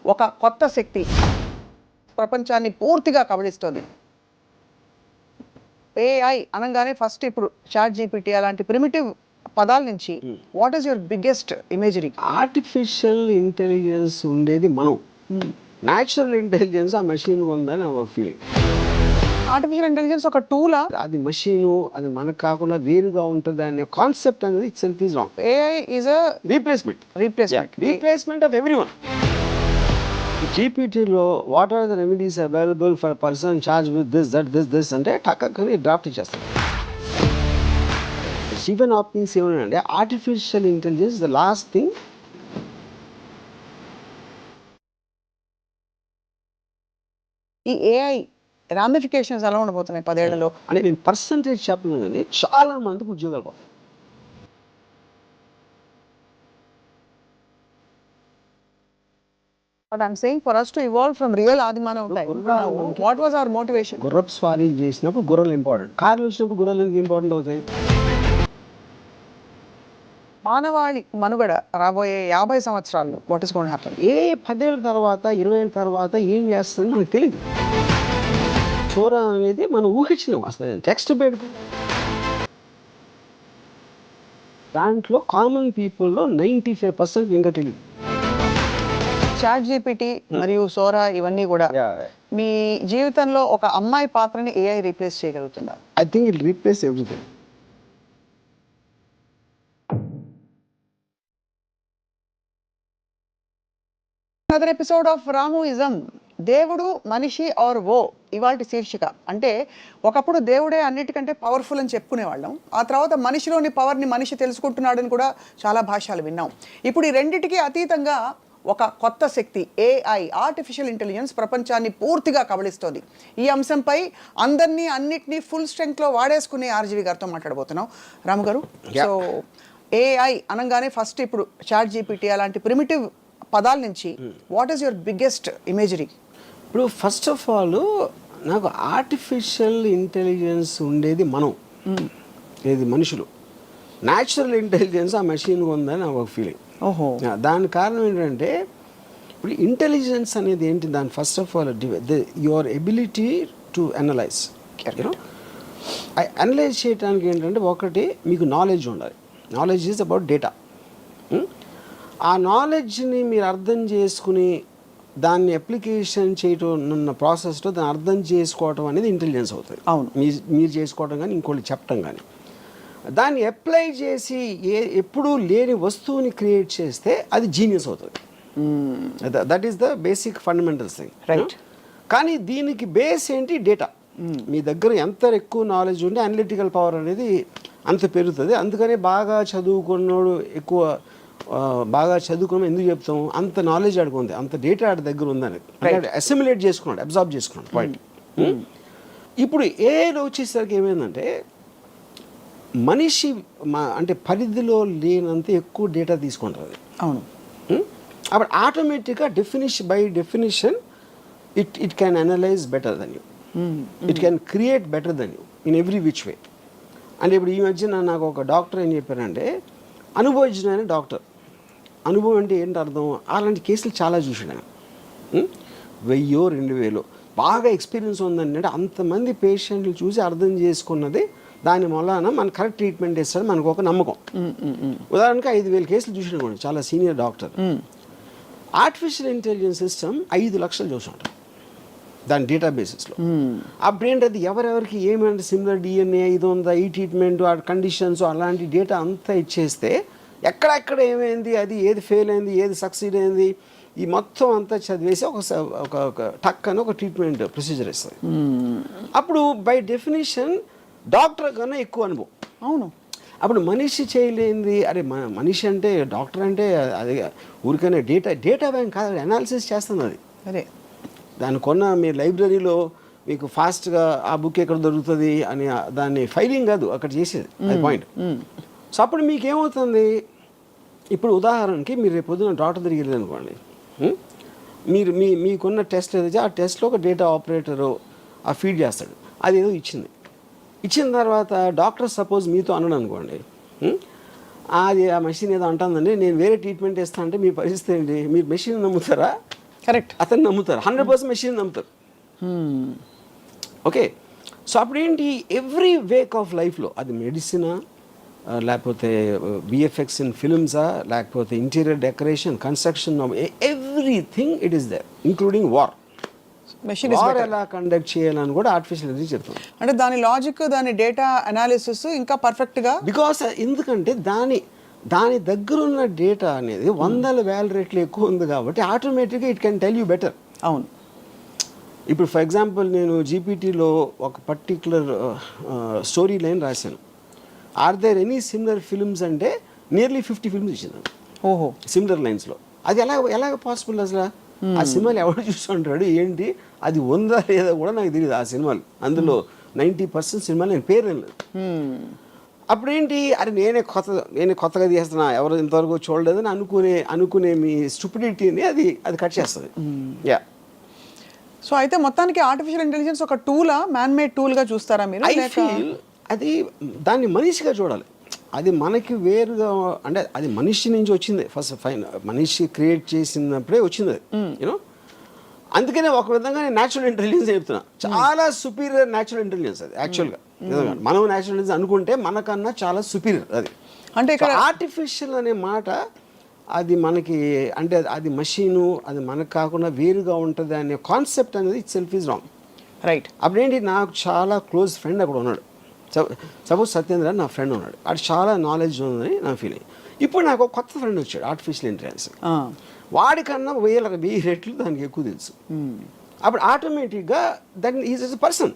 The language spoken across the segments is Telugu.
ఒక కొత్త శక్తి ప్రపంచాన్ని పూర్తిగా కబళిస్తోంది. ఏఐ అనగానే ఫస్ట్ ఇప్పుడు చాట్ జీపీటీ అలాంటి ప్రిమిటివ్ పదాల నుంచి what is your biggest imagery? Artificial intelligence ఉండేది మనం, న్యాచురల్ ఇంటెలిజెన్స్ ఆ మెషిన్ ఉందని ఒక ఫీలింగ్. ఆర్టిఫిషియల్ ఇంటెలిజెన్స్ ఒక టూలా? అది మెషిన్, అది మనకు కాకుండా వేరుగా ఉంటుంది అనే కాన్సెప్ట్ అనేది itself is wrong. AI is a replacement of everyone. జీపీటీలో what are the remedies available for person charge with this అంటే టక్కని డ్రాఫ్ట్ ఇచ్చేస్తాం. స్టీఫెన్ హాకిన్స్ ఏమన్నాడంటే artificial intelligence the last thing. ఈ ఏఐ రామిఫికేషన్స్ ఎలా ఉండబోతున్నాయి 10 ఏళ్లలో? అంటే నేను పర్సంటేజ్ చెప్పను కానీ చాలా మందికి ఉద్యోగాలు పోతాయి. But I'm saying for us to evolve from real ఆదిమానవ time, what was our motivation? గుర్రపు స్వారీ చేసినప్పుడు గుర్రాలు ఇంపార్టెంట్, కార్లు వచ్చినప్పుడు గుర్రాలు ఎందుకు ఇంపార్టెంట్ అవుతాయి? మానవాళి మనుగడ రాబోయే 50 సంవత్సరాల్లో what is going to happen? ఏ 10 ఏళ్ళ తర్వాత 20 ఏళ్ళ తర్వాత ఏం చేస్తుంది మనకు తెలియదు. చోర అనేది మనం ఊహించినాం, అసలు టెక్స్ట్ పెట్టుకు దాంట్లో కామన్ పీపుల్లో 95% ఇంకా తెలియదు. చాట్ జీపీటీ మరియు సోరా ఇవన్నీ కూడా మీ జీవితంలో ఒక అమ్మాయి పాత్రని ఏఐ రీప్లేస్ చేయగలుగుతుందా? I think it replace everything. Another episode of Ramuism. దేవుడు మనిషి ఆర్ ఓ ఇవాల్టి శీర్షిక. అంటే ఒకప్పుడు దేవుడే అన్నిటికంటే పవర్ఫుల్ అని చెప్పుకునేవాళ్ళం, ఆ తర్వాత మనిషిలోని పవర్ని మనిషి తెలుసుకుంటున్నాడని కూడా చాలా భాషలు విన్నాం. ఇప్పుడు ఈ రెండిటికి అతీతంగా ఒక కొత్త శక్తి ఏఐ, ఆర్టిఫిషియల్ ఇంటెలిజెన్స్ ప్రపంచాన్ని పూర్తిగా కబళిస్తోంది. ఈ అంశంపై అందరినీ అన్నిటినీ ఫుల్ స్ట్రెంగ్త్లో వాడేసుకునే ఆర్జీవి గారితో మాట్లాడబోతున్నాం. రాము గారు, సో ఏఐ అనగానే ఫస్ట్ ఇప్పుడు చాట్ జీపీటీ అలాంటి ప్రిమిటివ్ పదాల నుంచి what is your biggest imagery? ఇప్పుడు ఫస్ట్ ఆఫ్ ఆల్ నాకు ఆర్టిఫిషియల్ ఇంటెలిజెన్స్ ఉండేది మనం, ఏది మనుషులు, న్యాచురల్ ఇంటెలిజెన్స్ ఆ మెషిన్ ఉందని నాకు ఒక ఫీలింగ్. ఓహో, దాని కారణం ఏంటంటే ఇప్పుడు ఇంటెలిజెన్స్ అనేది ఏంటి, దాని first of all your ability to analyse. You know analyse చేయడానికి ఏంటంటే ఒకటి మీకు నాలెడ్జ్ ఉండాలి. Knowledge is about data. ఆ నాలెడ్జ్ని మీరు అర్థం చేసుకుని దాన్ని అప్లికేషన్ చేయటం ఉన్న ప్రాసెస్లో దాన్ని అర్థం చేసుకోవటం అనేది ఇంటెలిజెన్స్ అవుతుంది. అవును, మీరు చేసుకోవటం కానీ ఇంకోటి చెప్పటం కానీ, దాన్ని అప్లై చేసి ఎప్పుడూ లేని వస్తువుని క్రియేట్ చేస్తే అది జీనియస్ అవుతుంది. That is the basic fundamental thing, right? కానీ దీనికి బేస్ ఏంటి? డేటా. మీ దగ్గర ఎంత ఎక్కువ నాలెడ్జ్ ఉంటే అనలిటికల్ పవర్ అనేది అంత పెరుగుతుంది. అందుకనే బాగా చదువుకున్నాడు ఎక్కువ, బాగా చదువుకున్నాం ఎందుకు చెప్తాం, అంత నాలెడ్జ్ ఆడుకుంది, అంత డేటా ఆడి దగ్గర ఉందని అసిమిలేట్ చేసుకున్నాడు, అబ్జార్బ్ చేసుకున్నాడు. పాయింట్. ఇప్పుడు ఏఐలో వచ్చేసరికి ఏమైందంటే మనిషి అంటే పరిధిలో లేనంత ఎక్కువ డేటా తీసుకుంటుంది. అవును. అప్పుడు ఆటోమేటిక్గా by definition it can analyze better than you, it can create better than you in every which way. అంటే ఇప్పుడు ఈ మధ్యన నాకు ఒక డాక్టర్ ఏం చెప్పారంటే, అనుభవజ్ఞుడైన డాక్టర్. అనుభవం అంటే ఏంటి అర్థం? అలాంటి కేసులు చాలా చూసాడు ఆయన. 1000-2000 బాగా ఎక్స్పీరియన్స్ ఉందండి. అంటే అంతమంది పేషెంట్లు చూసి అర్థం చేసుకున్నది, దాని వలన మనకు కరెక్ట్ ట్రీట్మెంట్ ఇస్తాడు, మనకు ఒక నమ్మకం. ఉదాహరణకి 5000 కేసులు చూసినాడు చాలా senior doctor. Artificial intelligence system 5 లక్షలు చూసుంటారు దాని డేటాబేసెస్లో. అప్పుడు ఏంటది ఎవరెవరికి ఏమంటే సిమిలర్ డిఎన్ఏ ఇది ఉందా, ఈ ట్రీట్మెంట్, ఆ కండిషన్స్, అలాంటి డేటా అంతా ఇచ్చేస్తే ఎక్కడెక్కడ ఏమైంది, అది ఏది ఫెయిల్ అయింది, ఏది సక్సీడ్ అయింది, ఈ మొత్తం అంతా చదివేసి ఒక టక్ అని ఒక ట్రీట్మెంట్ ప్రొసీజర్ ఇస్తుంది. అప్పుడు బై డెఫినేషన్ డాక్టర్ కన్నా ఎక్కువ అనుభవం. అవును. అప్పుడు మనిషి చేయలేంది, అరే మనిషి అంటే డాక్టర్ అంటే అది ఊరికనే డేటా బ్యాంక్ కాదు, అనాలిసిస్ చేస్తుంది అది. అదే దాన్ని కొన్న మీ లైబ్రరీలో మీకు ఫాస్ట్గా ఆ బుక్ ఎక్కడ దొరుకుతుంది అని దాన్ని ఫైలింగ్ కాదు అక్కడ చేసేది, అది పాయింట్. సో అప్పుడు మీకు ఏమవుతుంది, ఇప్పుడు ఉదాహరణకి మీరు రేపు పొద్దున డాక్టర్ దగ్గరికి వెళ్ళారు అనుకోండి, మీరు మీకున్న టెస్ట్ ఏదైతే ఆ టెస్ట్లో ఒక డేటా ఆపరేటరు ఆ ఫీడ్ చేస్తాడు, అది ఏదో ఇచ్చిన తర్వాత డాక్టర్ సపోజ్ మీతో అన్నాడు అనుకోండి, అది ఆ మెషిన్ ఏదో అంటుందండి, నేను వేరే ట్రీట్మెంట్ ఇస్తాను అంటే మీ పరిస్థితి ఏంటి? మీరు మెషిన్ నమ్ముతారా కరెక్ట్. అతను నమ్ముతారు, 100% మెషిన్ నమ్ముతారు. ఓకే, సో అప్పుడేంటి ఎవ్రీ వేక్ ఆఫ్ లైఫ్లో అది మెడిసినా, లేకపోతే విఎఫ్ఎక్స్ ఇన్ ఫిల్మ్సా, లేకపోతే interior decoration, construction, everything it is there, including war. Machine war ఎలా కండక్ట్ చేయాలని కూడా ఆర్టిఫిషియల్ ఇంటెలిజెన్స్ చెప్తుంది. అంటే దాని లాజిక్, దాని డేటా అనాలిసిస్ ఇంకా పర్ఫెక్ట్గా, బికాస్ ఎందుకంటే దాని దగ్గర ఉన్న డేటా అనేది 100,000 రెట్లు ఎక్కువ ఉంది కాబట్టి ఆటోమేటిక్గా it can tell you better. అవును. ఇప్పుడు ఫర్ ఎగ్జాంపుల్ నేను జీపీటీలో ఒక పర్టిక్యులర్ స్టోరీ లైన్ రాశాను. Are there any similar films అంటే నియర్లీ 50 ఫిల్మ్స్ ఇచ్చింది. ఓహో, సిమిలర్ లైన్స్లో. అది ఎలాగ పాసిబుల్ అసలు? ఆ సినిమాలు ఎవరు చూస్తుంటాడు ఏంటి, అది ఉందా లేదా కూడా నాకు తెలియదు. ఆ సినిమాలు అందులో 90% సినిమాలు నేను పేరు లేదు. అప్పుడేంటి, అరే నేనే కొత్తగా తీస్తున్నా, ఎవరు ఇంతవరకు చూడలేదని అనుకునే మీ స్టూపిడిటీని అది కట్ చేస్తుంది. యా. సో అయితే మొత్తానికి ఆర్టిఫిషియల్ ఇంటెలిజెన్స్ ఒక టూలా, మ్యాన్ మేడ్ టూల్గా చూస్తారా మీరు? ఐ ఫీల్ అది దాన్ని మనిషిగా చూడాలి. అది మనకి వేరుగా, అంటే అది మనిషి నుంచి వచ్చింది. ఫస్ట్ ఫైన్ మనిషి క్రియేట్ చేసినప్పుడే వచ్చింది అది, యూనో. అందుకనే ఒక విధంగా నేను న్యాచురల్ ఇంటెలిజెన్స్ చెప్తున్నా. చాలా సుపీరియర్ న్యాచురల్ ఇంటెలిజెన్స్ అది యాక్చువల్గా. మనం న్యాచురల్ ఇంటెలిజెన్స్ అనుకుంటే మనకన్నా చాలా సుపీరియర్ అది. అంటే ఇక్కడ ఆర్టిఫిషియల్ అనే మాట అది మనకి, అంటే అది మషీను, అది మనకు కాకుండా వేరుగా ఉంటుంది అనే కాన్సెప్ట్ అనేది itself is wrong. Right. అప్పుడేంటి, నాకు చాలా క్లోజ్ ఫ్రెండ్ అక్కడ ఉన్నాడు. సపోజ్ సత్యేంద్ర నా ఫ్రెండ్ ఉన్నాడు, అది చాలా నాలెడ్జ్ ఉందని నా ఫీలింగ్. ఇప్పుడు నాకు ఒక కొత్త ఫ్రెండ్ వచ్చాడు, ఆర్టిఫిషియల్ ఇంటెలిజెన్స్. వాడికన్నా 1000 రెట్లు దానికి ఎక్కువ తెలుసు. అప్పుడు ఆటోమేటిక్గా దట్ ఈజ్ ఎ పర్సన్.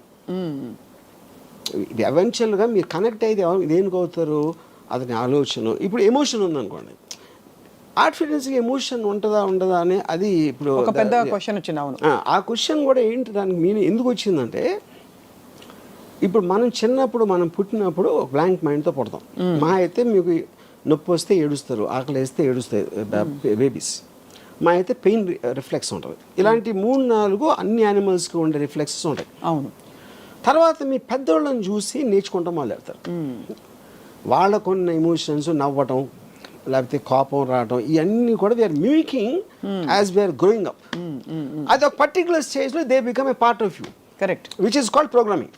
ఎవెన్చువల్గా మీరు కనెక్ట్ అయితే దేనికి అవుతారు, అతని ఆలోచన. ఇప్పుడు ఎమోషన్ ఉందనుకోండి, ఆర్టిఫిషియల్స్కి ఎమోషన్ ఉంటుందా ఉండదా అని అది ఇప్పుడు ఒక పెద్ద క్వశ్చన్ వచ్చింది. అవును. ఆ క్వశ్చన్ కూడా ఏంటి, దానికి మీనింగ్ ఎందుకు వచ్చిందంటే, ఇప్పుడు మనం చిన్నప్పుడు మనం పుట్టినప్పుడు బ్లాంక్ మైండ్తో పుడతాం. మా అయితే మీకు నొప్పి వస్తే ఏడుస్తారు, ఆకలి వేస్తే ఏడుస్తాయి బేబీస్. మా అయితే పెయిన్ రిఫ్లెక్స్ ఉంటుంది. ఇలాంటి 3-4 అన్ని యానిమల్స్కి ఉండే రిఫ్లెక్సెస్ ఉంటాయి. అవును. తర్వాత మీ పెద్దోళ్ళని చూసి నేర్చుకుంటాం మొదలెడతారు. వాళ్ళకున్న ఎమోషన్స్, నవ్వటం, లేకపోతే కోపం రావటం, ఇవన్నీ కూడా we're mimicking as we're growing up. అది ఒక పర్టికులర్ స్టేజ్లో they become a part of you. Correct. Which is called programming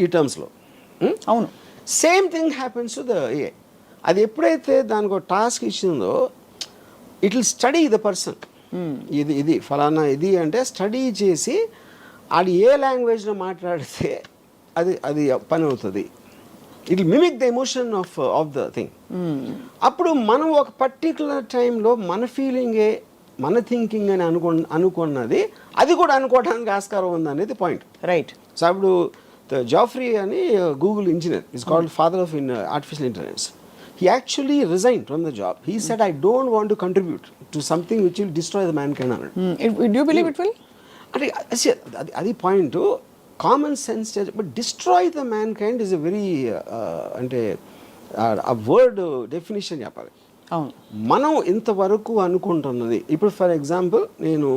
ఈ టర్మ్స్లో. అవును. Same thing happens to the AI. అది ఎప్పుడైతే దానికి ఒక టాస్క్ ఇచ్చిందో, it will study the person. ఇది ఫలానా ఇది అంటే స్టడీ చేసి అది ఏ లాంగ్వేజ్లో మాట్లాడితే అది పని అవుతుంది. It will mimic the emotion of the thing. అప్పుడు మనం ఒక పర్టికులర్ టైంలో మన ఫీలింగే మన థింకింగ్ అని అనుకున్నది అది కూడా అనుకోవడానికి ఆస్కారం ఉంది అనేది పాయింట్. రైట్. సో అప్పుడు జాఫ్రీ అని Google engineer is called father of artificial intelligence. He actually resigned from the job. He said, I don't want to contribute to something which will destroy the mankind. Do you believe it will? అది point. Common sense, but destroy the man kind is a very, అంటే ఆ వర్డ్ డెఫినేషన్ చెప్పాలి. అవును. మనం ఇంతవరకు అనుకుంటున్నది, ఇప్పుడు ఫర్ ఎగ్జాంపుల్ నేను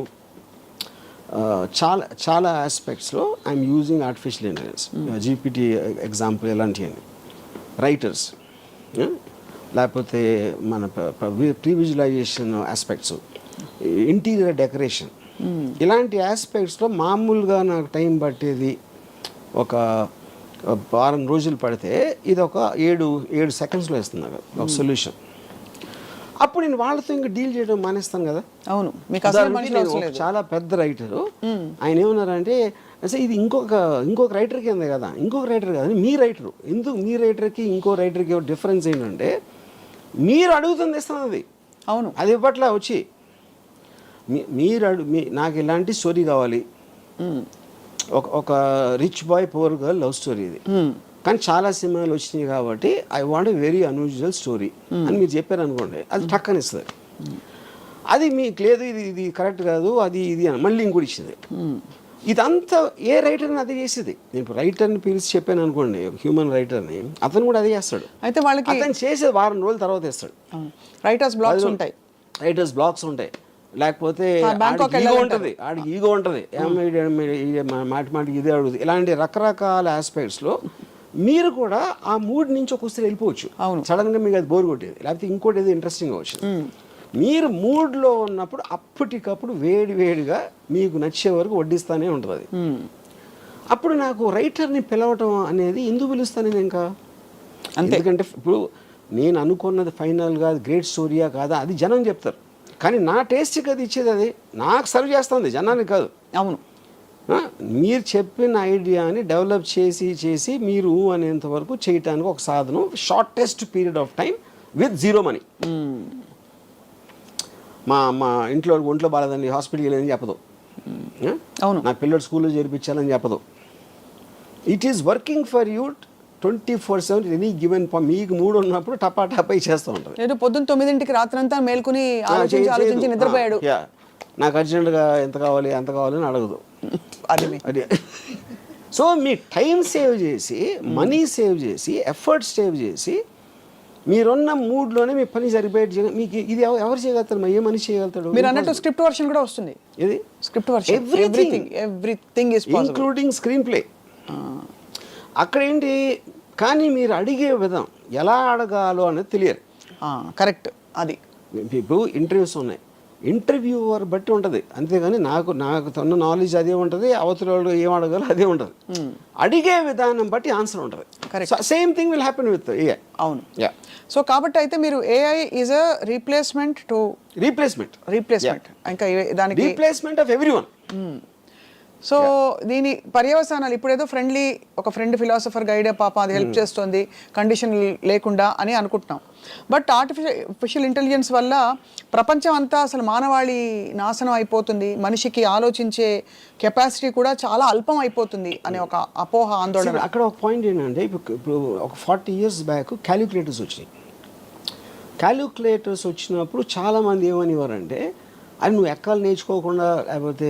చాలా ఆస్పెక్ట్స్లో I'm using artificial intelligence. GPT example ఎలాంటివి, రైటర్స్, లేకపోతే మన pre visualization aspects, interior decoration, ఇలాంటి ఆస్పెక్ట్స్లో మామూలుగా నాకు టైం పట్టేది ఒక 6 రోజులు పడితే ఇది ఒక 7 సెకండ్స్లో ఇస్తున్నారు ఒక సొల్యూషన్. అప్పుడు నేను వాళ్ళతో ఇంకా డీల్ చేయడం మానేస్తాను కదా. అవును. చాలా పెద్ద రైటరు, ఆయన ఏమన్నారంటే, అసలు ఇది ఇంకొక రైటర్ కింద కదా, ఇంకొక రైటర్ కదా, మీ రైటరు. ఎందుకు మీ రైటర్కి ఇంకో రైటర్కి డిఫరెన్స్ ఏంటంటే, మీరు అడుగుతుంది ఇస్తున్నది. అవును. అది ఇప్పట్లా వచ్చి నాకు ఇలాంటి స్టోరీ కావాలి, ఒక rich boy poor girl love story ఇది, కానీ చాలా సినిమాలు వచ్చినాయి కాబట్టి I want a very unusual story అని మీరు చెప్పారు అనుకోండి, అది టక్కని ఇస్తుంది. అది మీకు లేదు, ఇది కరెక్ట్ కాదు, ఇది అని మళ్ళీ ఇంకోటి ఇచ్చింది. ఇదంతా ఏ రైటర్ని అదే చేసేది. నేను రైటర్ని పిలిచి చెప్పాను అనుకోండి, హ్యూమన్ రైటర్ని, అతను కూడా అదే చేస్తాడు. అయితే వాళ్ళకి అతను చేసేది వారం రోజుల తర్వాత ఇస్తాడు. రైటర్స్ బ్లాక్స్ ఉంటాయి, లేకపోతే ఈగో ఉంటుంది, ఆడికి ఈగో ఉంటుంది, మాటికి ఇదే అడుగుతుంది. ఇలాంటి రకరకాల ఆస్పెక్ట్స్లో మీరు కూడా ఆ మూడ్ నుంచి ఒకసారి వెళ్ళిపోవచ్చు. సడన్గా మీకు అది బోర్ కొట్టేది, లేకపోతే ఇంకోటి ఏదో ఇంట్రెస్టింగ్ వచ్చింది. మీరు మూడ్లో ఉన్నప్పుడు అప్పటికప్పుడు వేడిగా మీకు నచ్చే వరకు వడ్డిస్తానే ఉంటుంది అది. అప్పుడు నాకు రైటర్ని పిలవటం అనేది ఎందుకు పిలుస్తాను నేను ఇంకా ఎందుకంటే ఇప్పుడు నేను అనుకున్నది ఫైనల్గా గ్రేట్ స్టోరీయా కాదా అది జనం చెప్తారు, కానీ నా టేస్ట్కి అది ఇచ్చేది అది నాకు సర్వ్ చేస్తుంది, జనానికి కాదు. అవును, మీరు చెప్పిన ఐడియాని డెవలప్ చేసి మీరు అనేంత వరకు చేయటానికి ఒక సాధనం, shortest period of time with zero money. మా ఇంట్లో ఒంట్లో బాగాలేదండి హాస్పిటల్కి వెళ్ళని చెప్పదు, అవును, నా పిల్లలు స్కూల్లో చేర్పించాలని చెప్పదు. It is working for you 24/7 any given. మీకు మూడు ఉన్నప్పుడు టపా చేస్తూ ఉంటుంది. లేదు పొద్దున్న 9ంటికి రాత్రంతా మేల్కొని ఆలోచించి నిద్రపోయాడు. నాకు అర్జెంటుగా ఎంత కావాలి అంత కావాలని అడగదు. అదే సో మీ టైం సేవ్ చేసి, మనీ సేవ్ చేసి, ఎఫర్ట్ సేవ్ చేసి, మీరున్న మూడ్లోనే మీ పని సరిపోయి మీకు ఇది ఎవరు చేయగలుగుతారు, ఏ మనిషి చేయగలుగుతాడు? మీరు అన్నట్టు స్క్రిప్ట్ వర్షన్ కూడా వస్తుంది. ఇది script version, everything is possible, including screen play. అక్కడ ఏంటి, కానీ మీరు అడిగే విధం ఎలా అడగాలో అనేది తెలియదు. కరెక్ట్. అది ఇప్పుడు ఇంటర్వ్యూస్ ఉన్నాయి, ఇంటర్వ్యూవర్ బట్టి ఉంటుంది, అంతేగాని నాకు తన నాలెడ్జ్ అదే ఉంటుంది, అవతల వాళ్ళు ఏం అడగాలో అదే ఉంటుంది. అడిగే విధానం బట్టి ఆన్సర్ ఉంటుంది. Same thing will happen with AI. అవును. సో కాబట్టి అయితే మీరు ఏఐ ఈజ్ అ రీప్లేస్మెంట్ ఇంకా దానికి రీప్లేస్మెంట్ ఆఫ్ ఎవ్రీవన్. సో దీని పర్యవసానాలు ఇప్పుడు ఏదో ఒక ఫ్రెండ్ ఫిలాసఫర్ గైడ్ పాప అది హెల్ప్ చేస్తుంది కండిషన్ లేకుండా అని అనుకుంటున్నాం. బట్ ఆర్టిఫిషియల్ ఇంటెలిజెన్స్ వల్ల ప్రపంచం అంతా అసలు మానవాళి నాశనం అయిపోతుంది, మనిషికి ఆలోచించే కెపాసిటీ కూడా చాలా అల్పం అయిపోతుంది అనే ఒక అపోహ, ఆందోళన. అక్కడ ఒక పాయింట్ ఏంటంటే, ఇప్పుడు ఒక 40 years బ్యాక్ క్యాలిక్యులేటర్స్ వచ్చినాయి. క్యాలిక్యులేటర్స్ వచ్చినప్పుడు చాలామంది ఏమనేవారంటే, అది నువ్వు ఎక్కాలు నేర్చుకోకుండా, లేకపోతే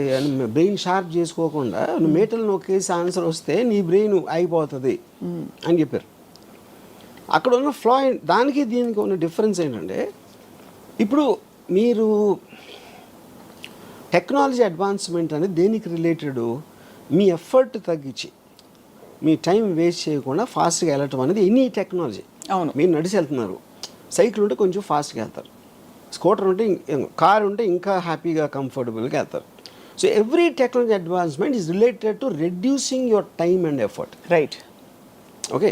బ్రెయిన్ షార్ప్ చేసుకోకుండా నువ్వు మేటలు నొక్కేసి ఆన్సర్ వస్తే నీ బ్రెయిన్ అయిపోతుంది అని చెప్పారు. అక్కడ ఉన్న ఫ్లా, దానికి దీనికి ఉన్న డిఫరెన్స్ ఏంటంటే, ఇప్పుడు మీరు టెక్నాలజీ అడ్వాన్స్మెంట్ అనేది దేనికి రిలేటెడ్, మీ ఎఫర్ట్ తగ్గించి మీ టైం వేస్ట్ చేయకుండా ఫాస్ట్గా వెళ్ళటం అనేది ఎనీ టెక్నాలజీ. అవును, మీరు నడిచి వెళ్తున్నారు, సైకిల్ ఉంటే కొంచెం ఫాస్ట్గా వెళ్తారు, స్కూటర్ ఉంటే, కార్ ఉంటే ఇంకా హ్యాపీగా కంఫర్టబుల్గా వెళ్తారు. So every technology advancement is related to reducing your time and effort. Right. Okay,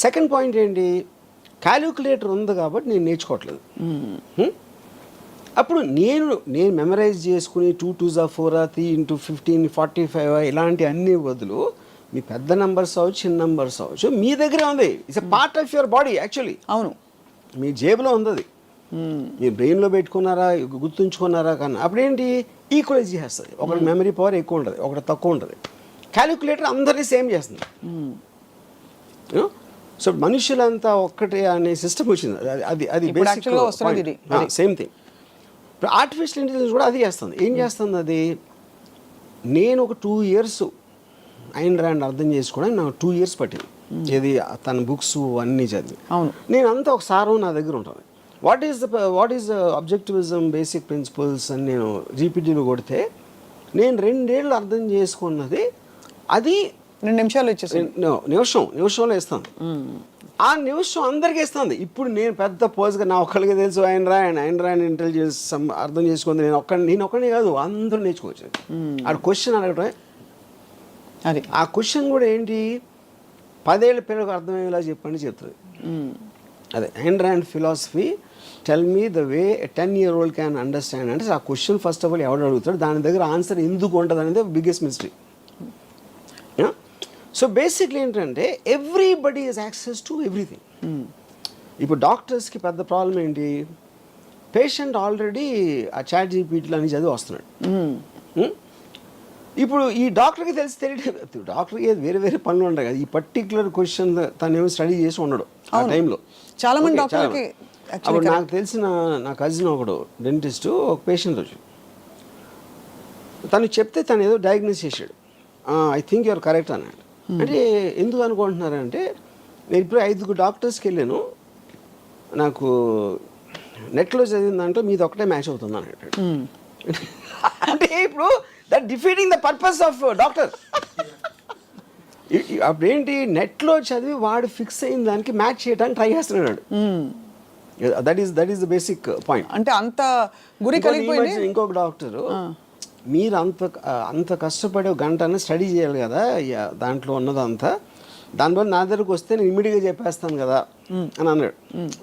second point ఏంటి, క్యాలిక్యులేటర్ ఉంది కాబట్టి నేను నేర్చుకోవట్లేదు. అప్పుడు నేను మెమరైజ్ చేసుకుని 2 2s 4 3 × 15 45 ఇలాంటి అన్ని బదులు మీ పెద్ద నెంబర్స్ అవ్వచ్చు, చిన్న నెంబర్స్ అవ్వచ్చు, మీ దగ్గరే ఉంది. It's a part of your body actually. అవును, మీ జేబులో ఉంది అది. మీరు బ్రెయిన్లో పెట్టుకున్నారా, గుర్తుంచుకున్నారా, కన్నా అప్పుడేంటి ఈక్వలైజ్ చేస్తుంది. ఒకటి మెమరీ పవర్ ఎక్కువ ఉంటుంది, ఒకటి తక్కువ ఉంటుంది. క్యాలిక్యులేటర్ అందరినీ సేమ్ చేస్తుంది. సో మనుషులంతా ఒక్కటే అనే సిస్టమ్ వచ్చింది. అది బేసిక్ సేమ్ థింగ్. ఇప్పుడు ఆర్టిఫిషియల్ ఇంటెలిజెన్స్ కూడా అది చేస్తుంది. ఏం చేస్తుంది అది, నేను ఒక 2 years ఐన్ ర్యాండ్ అర్థం చేసుకోవడానికి నాకు 2 years పట్టింది. ఇది తన బుక్స్ అన్నీ చదివి. అవును, నేను అంతా ఒక సారం నా దగ్గర ఉంటుంది. వాట్ ఈస్ అబ్జెక్టివిజం బేసిక్ ప్రిన్సిపల్స్ అని నేను జీపీటీలో కొడితే, నేను 2 ఏళ్ళు అర్థం చేసుకున్నది అది 2 నిమిషాలు ఇచ్చేసి నిమిషంలో ఇస్తాను. ఆ నిమిషం అందరికీ ఇస్తుంది. ఇప్పుడు నేను పెద్ద పోజ్గా నా ఒక్కడికి తెలుసు ఐన్ ర్యాండ్ ఇంటెలిజెన్స్ అర్థం చేసుకుంది, నేను ఒక్కడిని కాదు, అందరూ నేర్చుకోవచ్చు. ఆ క్వశ్చన్ అడగటమే అది. ఆ క్వశ్చన్ కూడా ఏంటి, 10 ఏళ్ళ పిల్లలకు అర్థమయ్యేలా చెప్పండి చెప్తుంది. అదే Ayn Rand philosophy, tell me the way 10-year-old can understand. అంటే ఆ క్వశ్చన్ ఫస్ట్ ఆఫ్ ఆల్ ఎవడు అడుగుతాడు, దాని దగ్గర ఆన్సర్ ఎందుకు ఉంటుంది అనేది బిగ్గెస్ట్ మిస్టరీ. సో బేసిక్లీ ఏంటంటే everybody is access to everything. ఇప్పుడు డాక్టర్స్కి పెద్ద ప్రాబ్లం ఏంటి, పేషెంట్ ఆల్రెడీ ఆ చాట్ జీపీటీలో అని చదివి వస్తున్నాడు. ఇప్పుడు ఈ డాక్టర్కి తెలియదు, డాక్టర్కి వేరే పనులు ఉంటాయి కదా, ఈ పర్టికులర్ క్వశ్చన్ తను ఏమో స్టడీ చేసి ఉండడు ఆ టైంలో. చాలా మంది డాక్టర్కి. అప్పుడు నాకు తెలిసిన నా కజిన్ ఒకడు డెంటిస్ట్, ఒక పేషెంట్ వచ్చి తను చెప్తే తను ఏదో డయాగ్నోస్ చేశాడు. ఐ థింక్ యూఆర్ కరెక్ట్ అన్నాడు. అంటే ఎందుకు అనుకుంటున్నారంటే, నేను ఇప్పుడు 5 డాక్టర్స్కి వెళ్ళాను, నాకు నెట్లో చదివిన దాంట్లో మీది ఒకటే మ్యాచ్ అవుతుంది అన్నాడు. అంటే ఇప్పుడు that defeating the purpose of doctor. అప్పుడేంటి, నెట్లో చదివి వాడు ఫిక్స్ అయిన దానికి మ్యాచ్ చేయడానికి ట్రై చేస్తున్నాడు. That is the basic point. అంటే అంత గురి కలిగిపోయింది. ఇంకొక డాక్టరు, మీరు అంత కష్టపడి ఒక గంట స్టడీ చేయాలి కదా దాంట్లో ఉన్నదంతా, దానివల్ల నా దగ్గరకు వస్తే నేను ఇమ్మీడియట్గా చెప్పేస్తాను కదా అని అన్నాడు.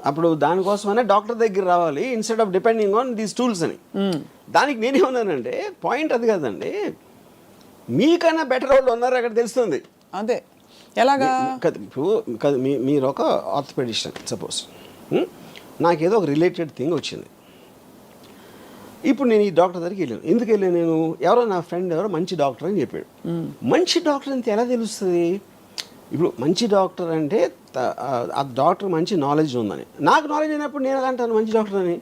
అప్పుడు దానికోసమనే డాక్టర్ దగ్గర రావాలి instead of depending on these tools అని. దానికి నేనేమన్నానంటే పాయింట్ అది కదండి, మీకన్నా బెటర్ వాళ్ళు ఉన్నారు అక్కడ తెలుస్తుంది. అదే ఎలాగా ఇప్పుడు మీరు ఒక ఆర్థోపెడిషన్ సపోజ్, నాకేదో ఒక రిలేటెడ్ థింగ్ వచ్చింది. ఇప్పుడు నేను ఈ డాక్టర్ దగ్గరికి వెళ్ళాను. ఎందుకు వెళ్ళాను నేను? ఎవరో నా ఫ్రెండ్ ఎవరో మంచి డాక్టర్ అని చెప్పాడు. మంచి డాక్టర్ అంటే ఎలా తెలుస్తుంది? ఇప్పుడు మంచి డాక్టర్ అంటే ఆ డాక్టర్ మంచి నాలెడ్జ్ ఉందని. నాకు నాలెడ్జ్ అయినప్పుడు నేను ఎలా అంటాను మంచి డాక్టర్ అని?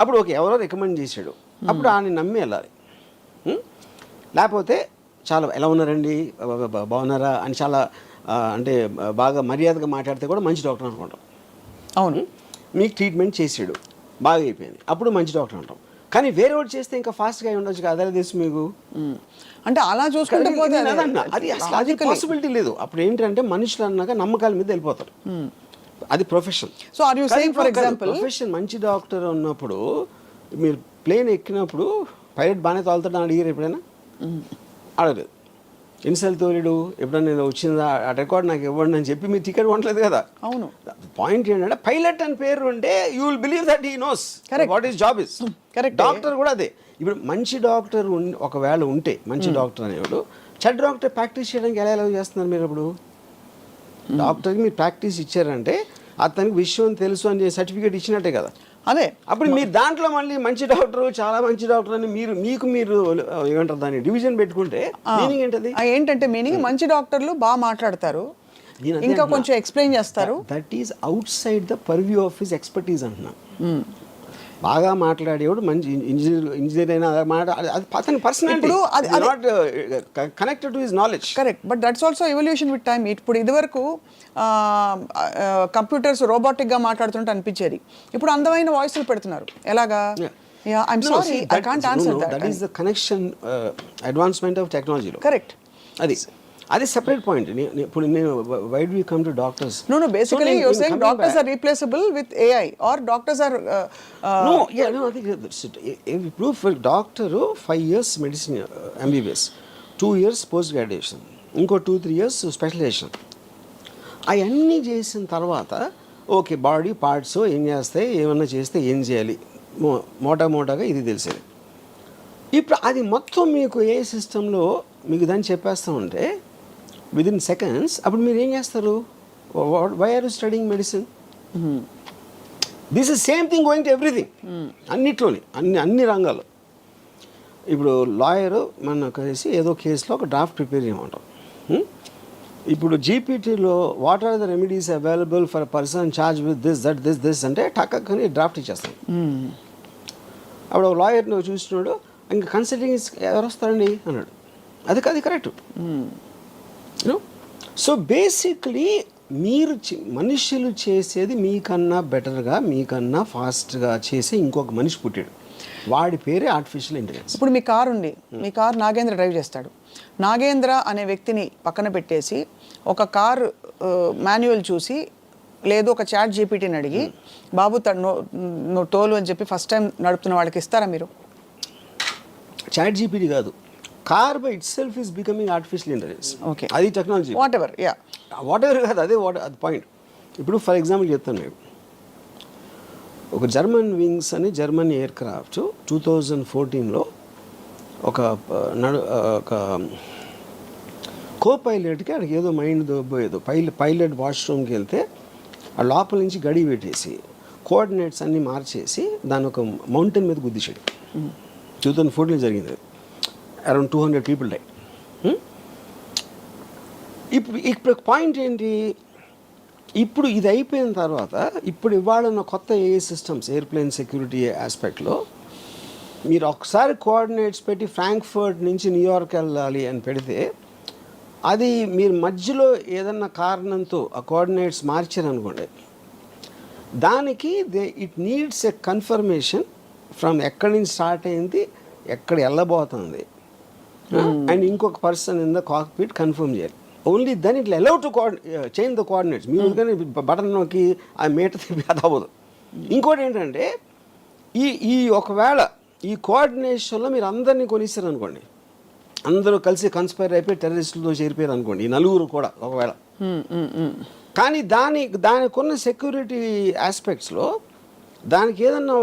అప్పుడు ఎవరో రికమెండ్ చేశాడు, అప్పుడు ఆయన నమ్మి వెళ్ళాలి. లేకపోతే చాలా ఎలా ఉన్నారండి, బాగున్నారా అని చాలా అంటే బాగా మర్యాదగా మాట్లాడితే కూడా మంచి డాక్టర్ అనుకుంటాం. అవును, మీకు ట్రీట్మెంట్ చేసాడు, బాగా అయిపోయింది, అప్పుడు మంచి డాక్టర్ అంటాం. కానీ వేరే వాడు చేస్తే ఇంకా ఫాస్ట్గా ఉండొచ్చు కదా, అదే తెలుసు మీకు. అంటే అలా చూసుకుంటే అది అసలు అది పాసిబిలిటీ లేదు. అప్పుడు ఏంటంటే మనుషులు అన్నాక నమ్మకాల మీద వెళ్ళిపోతారు. అది profession. So are you saying for example profession మంచి డాక్టర్ ఉన్నప్పుడు మీరు ప్లేన్ ఎక్కినప్పుడు పైలట్ బాగానే తోలుతాడు అని అడిగారు ఎప్పుడైనా? అడగలేదు. ఎన్నిసార్లు తోలేడు? ఎప్పుడైనా నేను వచ్చిందా ఆ రికార్డ్ నాకు ఇవ్వండి అని చెప్పి మీరు టికెట్ కొనలేదు కదా. అవును. పాయింట్ ఏంటంటే పైలట్ అని పేరు ఉంటే you will believe that he knows what is job is. Correct. Doctor కూడా అదే. ఇప్పుడు మంచి డాక్టర్ ఒకవేళ ఉంటే మంచి డాక్టర్ అనేవాడు చెడ్డ డాక్టర్ ప్రాక్టీస్ చేయడానికి ఎలా చేస్తున్నారు మీరు? అప్పుడు డాక్టర్కి మీరు ప్రాక్టీస్ ఇచ్చారంటే అతనికి విషయం తెలుసు అని సర్టిఫికేట్ ఇచ్చినట్టే కదా. అదే. అప్పుడు మీరు దాంట్లో మళ్ళీ మంచి డాక్టర్ చాలా మంచి డాక్టర్ అని మీరు ఏమంటారు దాన్ని డివిజన్ పెట్టుకుంటే మీనింగ్ ఏంటది? ఏంటంటే మీనింగ్ మంచి డాక్టర్లు బాగా మాట్లాడతారు, ఇంకా కొంచెం ఎక్స్ప్లెయిన్ చేస్తారు. That is out side the purview of his expertise అంటున్నా. బాగా మాట్లాడేవాడు మంచి ఇంజనీర్ అయినా అతని personality not connected to his knowledge. Correct, but that's also evolution with time. ఇప్పుడు ఇదివరకు కంప్యూటర్స్ రోబోటిక్గా మాట్లాడుతుంటే అనిపించేది, ఇప్పుడు అందమైన వాయిస్లు పెడుతున్నారు. ఎలాగా? I'm sorry I can't answer that. That is the connection advancement of టెక్నాలజీలో. కరెక్ట్. అది సెపరేట్ పాయింట్. ఇప్పుడు నేను why do you come to doctors? No, basically you're saying doctors are replaceable with AI or doctors are no, I think ఇప్పుడు for doctor 5 years medicine MBBS, 2 years post graduation, ఇంకో 2-3 years స్పెషలైజేషన్. అవన్నీ చేసిన తర్వాత ఓకే బాడీ పార్ట్స్ ఏం చేస్తాయి, ఏమన్నా చేస్తే ఏం చేయాలి, మోటాగా ఇది తెలిసేది. ఇప్పుడు అది మొత్తం మీకు ఏ సిస్టంలో మీకు దాన్ని చెప్పేస్తూ ఉంటే విదిన్ సెకండ్స్, అప్పుడు మీరు ఏం చేస్తారు? Why are you studying medicine? This is same thing going to everything. అన్నిట్లోని అన్ని రంగాల్లో. ఇప్పుడు లాయరు మన కలిసి ఏదో కేసులో ఒక డ్రాఫ్ట్ ప్రిపేర్ చేయమంటాం. ఇప్పుడు జీపీటీలో what are the remedies available for person charge with this అంటే టక్కని డ్రాఫ్ట్ ఇచ్చేస్తాం. అప్పుడు ఒక లాయర్ని చూస్తున్నాడు, ఇంకా కన్సల్టింగ్ ఎవరు వస్తారండి అన్నాడు. అది కరెక్ట్. సో బేసిక్లీ మీరు మనుషులు చేసేది మీకన్నా బెటర్గా మీకన్నా ఫాస్ట్గా చేసి ఇంకొక మనిషి పుట్టాడు, వాడి పేరే ఆర్టిఫిషియల్ ఇంటెలిజెన్స్. ఇప్పుడు మీ కారు ఉంది, మీ కారు నాగేంద్ర డ్రైవ్ చేస్తాడు. నాగేంద్ర అనే వ్యక్తిని పక్కన పెట్టేసి ఒక కారు మాన్యువల్ చూసి లేదు ఒక చాట్ జీపీటీని అడిగి బాబు నువ్వు తోలు అని చెప్పి ఫస్ట్ టైం నడుపుతున్న వాళ్ళకి ఇస్తారా మీరు? చాట్ జీపీటీ కాదు, car by it self is becoming artificial intelligence. Okay, అది టెక్నాలజీ. వాట్ ఎవర్ కాదు, అది పాయింట్. ఇప్పుడు ఫర్ ఎగ్జాంపుల్ చెప్తాను నేను, ఒక జర్మన్ వింగ్స్ అని జర్మన్ ఎయిర్ క్రాఫ్ట్ 2014లో ఒక కో పైలట్కి అక్కడికి ఏదో మైండ్ దొబ్బోయేదో పైలట్ వాష్రూమ్కి వెళ్తే ఆ లోపల నుంచి గడి పెట్టేసి కోఆర్డినేట్స్ అన్నీ మార్చేసి దాని ఒక మౌంటైన్ మీద గుద్దించాడు. 2014లో జరిగింది. Around 200 people die. ఇప్పుడు పాయింట్ ఏంటి? ఇప్పుడు ఇది అయిపోయిన తర్వాత ఇప్పుడు ఇవాళ కొత్త ఏఐ సిస్టమ్స్ ఎయిర్ప్లేన్ సెక్యూరిటీ ఆస్పెక్ట్లో మీరు ఒకసారి కోఆర్డినేట్స్ పెట్టి ఫ్రాంక్ఫర్ట్ నుంచి న్యూయార్క్ వెళ్ళాలి అని పెడితే అది మీరు మధ్యలో ఏదన్నా కారణంతో ఆ కోఆర్డినేట్స్ మార్చారనుకోండి, దానికి it needs a confirmation from ఎక్కడి నుంచి స్టార్ట్ అయింది, ఎక్కడ వెళ్ళబోతుంది, అండ్ ఇంకొక person in the cockpit confirm చేయాలి. Only then it allow to change the coordinates. మీరు కానీ బటన్ నొక్కి ఆ మీటర్ తిప్పి అది అవ్వదు. ఇంకోటి ఏంటంటే ఈ ఒకవేళ ఈ కోఆర్డినేషన్లో మీరు అందరినీ కొనిస్తారు అనుకోండి, అందరూ కలిసి కన్స్పైర్ అయిపోయి టెర్రరిస్టులతో చేరిపోయారు అనుకోండి, ఈ నలుగురు కూడా ఒకవేళ. కానీ దానికున్న సెక్యూరిటీ ఆస్పెక్ట్స్లో దానికి ఏదన్నా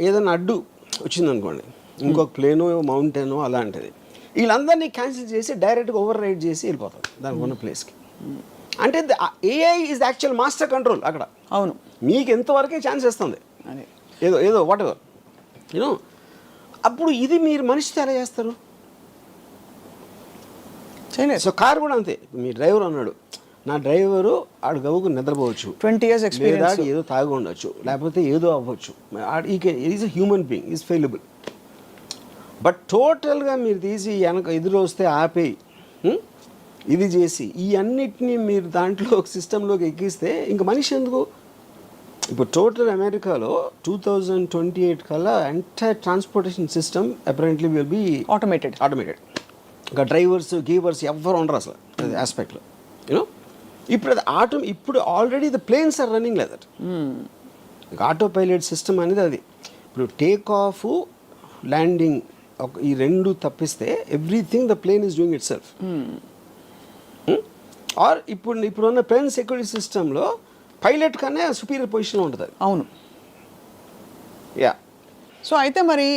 ఏదన్నా అడ్డు వచ్చిందనుకోండి, ఇంకొక ప్లేనో మౌంటైనో అలాంటిది, వీళ్ళందరినీ క్యాన్సిల్ చేసి డైరెక్ట్గా ఓవర్ రైడ్ చేసి వెళ్ళిపోతారు దానికి ఉన్న ప్లేస్కి. అంటే AI is actual master control అక్కడ. అవును, మీకు ఎంతవరకే ఛాన్స్ ఇస్తుంది, ఏదో వాట్ ఎవర్ యూనో. అప్పుడు ఇది మీరు మనిషితో ఎలా చేస్తారు? సో కార్ కూడా అంతే. మీ డ్రైవర్ అన్నాడు, నా డ్రైవరు ఆడు గవ్వుకు నిద్రపోవచ్చు, 20 years experience, ఏదో తాగి ఉండొచ్చు, లేకపోతే ఏదో అవ్వచ్చు, is a human being, is fallible. But టోటల్గా మీరు తీసి వెనక ఎదురు వస్తే ఆపేయి, ఇది చేసి ఈ అన్నిటినీ మీరు దాంట్లో ఒక సిస్టంలోకి ఎక్కిస్తే ఇంక మనిషి ఎందుకు? ఇప్పుడు టోటల్ అమెరికాలో 2028 కల్లా entire transportation system apparently will be automated. ఇంకా డ్రైవర్స్ గీవర్స్ ఎవ్వరు ఉండరు అసలు ఆస్పెక్ట్లో, యూనో. ఇప్పుడు already the planes are running like that. Auto pilot system అనేది అది. ఇప్పుడు టేక్ ఆఫ్, ల్యాండింగ్ ఈ రెండు తప్పిస్తే everything the plane is doing itself. Or ఇప్పుడున్న ప్లేన్ సెక్యూరిటీ సిస్టంలో పైలట్ కన్నా సుపీరియర్ పొజిషన్లో ఉంటుంది అది. అవును, యా. సో అయితే మరి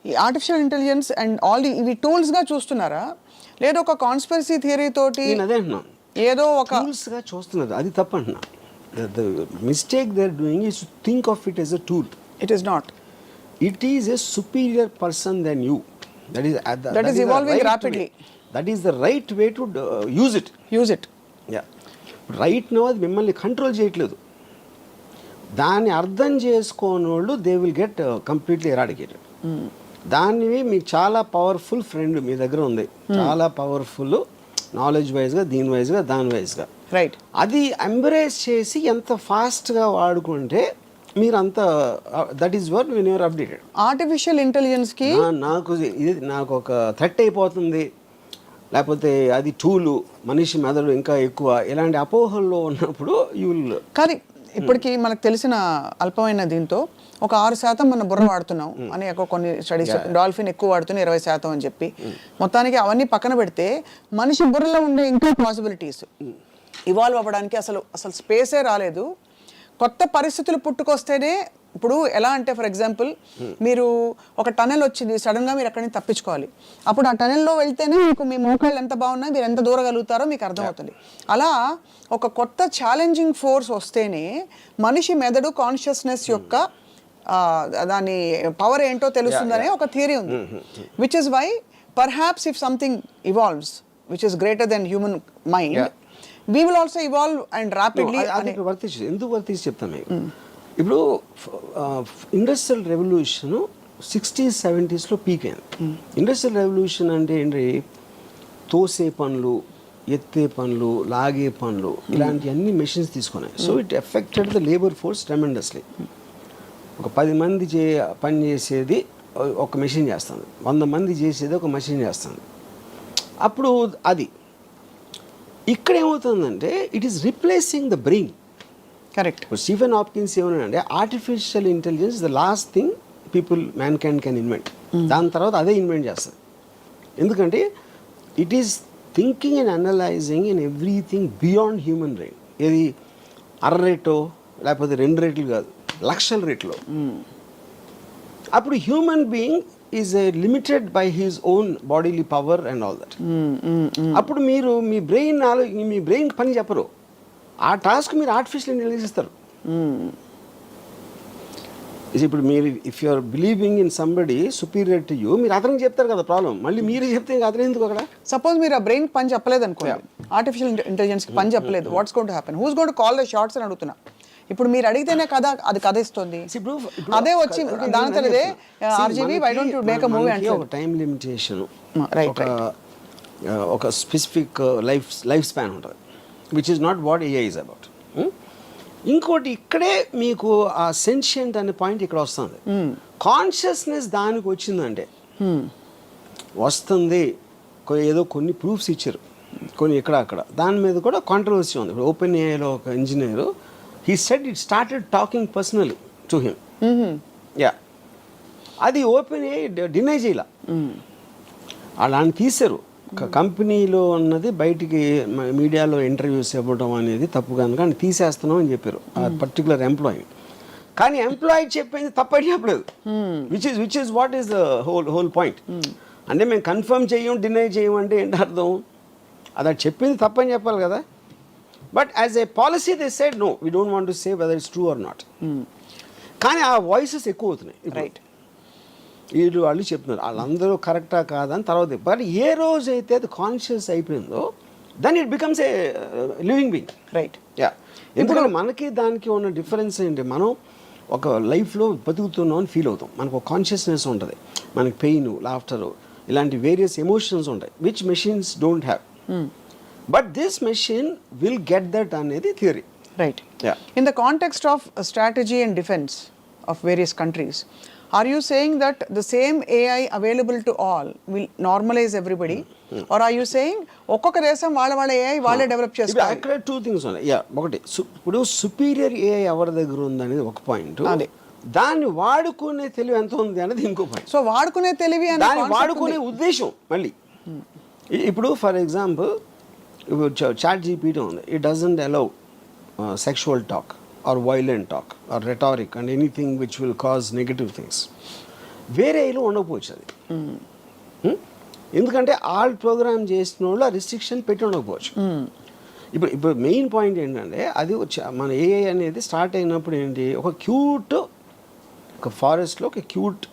ఈ ఆర్టిఫిషియల్ ఇంటెలిజెన్స్ అండ్ ఆల్ ఇవి టూల్స్గా చూస్తున్నారా, లేదా ఒక కాన్స్పిరసీ థియరీ తోటి? నేను అదే అంటున్నాను, ఏదో ఒక టూల్స్గా చూస్తున్నారు, అది తప్పు అంటున్నా. The mistake they are doing is to think of it as a tool. It is not. It is a superior person than you. That is evolving right rapidly. That is the right way to use it. Yeah. Right now అది మిమ్మల్ని కంట్రోల్ చేయట్లేదు. దాన్ని అర్థం చేసుకోని వాళ్ళు they will get completely eradicated. దాన్ని మీకు చాలా పవర్ఫుల్ ఫ్రెండ్ మీ దగ్గర ఉంది, చాలా పవర్ఫుల్ నాలెడ్జ్ వైజ్గా, దీని వైజ్గా, దాని వైజ్గా. రైట్. అది ఎంబ్రేస్ చేసి ఎంత ఫాస్ట్గా వాడుకుంటే మీరంతా, that is what when you're updated. Artificial ఇంటెలిజెన్స్కి నాకు ఒక థ్రెట్ అయిపోతుంది, లేకపోతే అది టూలు, మనిషి మెదడు ఇంకా ఎక్కువ, ఇలాంటి అపోహల్లో ఉన్నప్పుడు యూ విల్. కానీ ఇప్పటికీ మనకు తెలిసిన అల్పమైన దీంతో ఒక 6% మన బుర్ర వాడుతున్నాం అని కొన్ని స్టడీస్, డాల్ఫిన్ ఎక్కువ వాడుతున్న 20% అని చెప్పి, మొత్తానికి అవన్నీ పక్కన పెడితే మనిషి బుర్రలో ఉండే ఇంకా పాసిబిలిటీస్ ఇవాల్వ్ అవ్వడానికి అసలు స్పేసే రాలేదు. కొత్త పరిస్థితులు పుట్టుకొస్తేనే, ఇప్పుడు ఎలా అంటే ఫర్ ఎగ్జాంపుల్ మీరు ఒక టనెల్ వచ్చింది, సడన్గా మీరు అక్కడి నుంచి తప్పించుకోవాలి, అప్పుడు ఆ టనెల్లో వెళ్తేనే మీకు మీ మోకాళ్ళు ఎంత బాగున్నాయి, మీరు ఎంత దూరగలుగుతారో మీకు అర్థమవుతుంది. అలా ఒక కొత్త ఛాలెంజింగ్ ఫోర్స్ వస్తేనే మనిషి మెదడు కాన్షియస్నెస్ యొక్క దాని పవర్ ఏంటో తెలుస్తుందనే ఒక థియరీ ఉంది. Which is why perhaps if something evolves which is greater than human mind, we will also evolve and rapidly. ఎందుకు వర్తించి చెప్తాను మీకు. ఇప్పుడు ఇండస్ట్రియల్ రెవల్యూషన్ 60s 70sలో పీక్ అయింది. ఇండస్ట్రియల్ రెవల్యూషన్ అంటే ఏంటి? తోసే పనులు, ఎత్తే పనులు, లాగే పనులు, ఇలాంటి అన్ని మెషిన్స్ తీసుకున్నాయి. So it affected the labour force tremendously. ఒక 10 మంది పని చేసేది ఒక మెషిన్ చేస్తుంది, 100 మంది చేసేది ఒక మెషిన్ చేస్తుంది. అప్పుడు అది ఇక్కడ ఏమవుతుందంటే it is replacing the brain. Correct. Stephen Hopkins ఏమన్నాడంటే artificial intelligence the last thing man can invent. దాని తర్వాత అదే ఇన్వెంట్ చేస్తుంది. ఎందుకంటే it is thinking and analyzing in everything beyond human brain. ఇది 1/2 రేటో లేకపోతే 2 రేట్లు కాదు, లక్షల రేట్లో. అప్పుడు human being is limited by his own bodily power and all that. అప్పుడు మీరు మీ బ్రెయిన్ పని చెప్పరు, ఆ టాస్క్ మీరు ఆర్టిఫిషియల్ ఇంటెలిజెన్స్ ఇస్తారు. ఇప్పుడు మీరు if you are believing in somebody superior to you, మీరు అతనికి చెప్తారు కదా ప్రాబ్లం, మళ్ళీ మీరు చెప్తే ఇంకా అతను ఎందుకు అక్కడ? సపోజ్ మీరు ఆ బ్రెయిన్ పని చెప్పలేదు అనుకోండి, ఆర్టిఫిషియల్ ఇంటెలిజెన్స్కి పని చెప్పలేదు, what's going to happen? Who's going to call the shots అని అడుగుతున్నా. ఇప్పుడు మీరు అడిగితేనే కదా అది కథ ఇస్తుంది. అదే వచ్చి దాని తెలిదే RGV why don't you make a movie అంటే ఒక టైం లిమిటేషన్, ఒక స్పెసిఫిక్ లైఫ్ స్పాన్ ఉంటుంది, which is not what AI is about. ఇంకోటి ఇక్కడే మీకు ఆ సెన్షియంట్ అనే పాయింట్ ఇక్కడ వస్తుంది. కాన్షియస్నెస్ దానికి వచ్చిందంటే వస్తుంది, ఏదో కొన్ని ప్రూఫ్స్ ఇచ్చారు, కొన్ని ఇక్కడ అక్కడ దాని మీద కూడా కాంట్రవర్సీ ఉంది. ఇప్పుడు ఓపెన్ ఏఐలో ఒక engineer he said it started talking personally to him. Yeah, అది ఓపెన్ ఏఐ డినై చేయాల, అలాని తీశారు. కంపెనీలో ఉన్నది బయటికి మీడియాలో ఇంటర్వ్యూస్ ఇవ్వడం అనేది తప్పు కనుక అని తీసేస్తున్నాం అని చెప్పారు ఆ పర్టికులర్ ఎంప్లాయీ. కానీ ఎంప్లాయీ చెప్పింది తప్పని చెప్పలేదు, which is what is the whole point. అంటే మేము కన్ఫర్మ్ చేయం డినై చేయం అంటే ఏంటి అర్థం? అది చెప్పింది తప్పని చెప్పాలి కదా. But as a policy they said no we don't want to say whether it's true or not. కానీ ఆ వాయిసెస్ ఎక్కువ అవుతున్నాయి. రైట్, వీళ్ళు వాళ్ళు చెప్తున్నారు వాళ్ళందరూ కరెక్టా కాదని తర్వాత. బట్ ఏ రోజైతే అది కాన్షియస్ అయిపోయిందో then it becomes a living being. Right. Yeah, ఎందుకంటే మనకి దానికి ఉన్న డిఫరెన్స్ ఏంటి, మనం ఒక లైఫ్లో బతుకుతున్నాం అని ఫీల్ అవుతాం, మనకు ఒక కాన్షియస్నెస్ ఉంటుంది, మనకి పెయిన్, లాఫ్టరు, ఇలాంటి వేరియస్ ఎమోషన్స్ ఉంటాయి which machines don't have. But this machine will get that అనేది theory. Right. Yeah. In the context of strategy and defense of various countries, are you saying that the same AI available to all will normalize everybody? Or are you saying ఒక్కొక్క దేశం వాళ్ళ AI వాళ్ళే డెవలప్ చేసుకోవాలి? అక్కడ టూ థింగ్స్ ఉన్నాయి. యా, ఒకటి ఇప్పుడు సుపీరియర్ ఏఐ ఎవరి దగ్గర ఉంది అనేది ఒక పాయింట్, దాన్ని వాడుకునే తెలివి ఎంత ఉంది అనేది ఇంకో పాయింట్. సో వాడుకునే తెలివి అనే దాన్ని వాడుకునే ఉద్దేశం మళ్ళీ. ఇప్పుడు ఫర్ ఎగ్జాంపుల్ ఇప్పుడు చాట్ జీపీటీ ఉంది, it doesn't allow sexual talk or violent talk or rhetoric and anything which will cause negative things. వేరే ఏలో ఉండకపోవచ్చు అది. ఎందుకంటే ఆల్ ప్రోగ్రామ్ చేసిన వాళ్ళు ఆ రిస్ట్రిక్షన్ పెట్టి ఉండకపోవచ్చు. ఇప్పుడు మెయిన్ పాయింట్ ఏంటంటే అది మన ఏఐ అనేది స్టార్ట్ అయినప్పుడు ఏంటి, ఒక క్యూట్ ఒక ఫారెస్ట్లో ఒక క్యూట్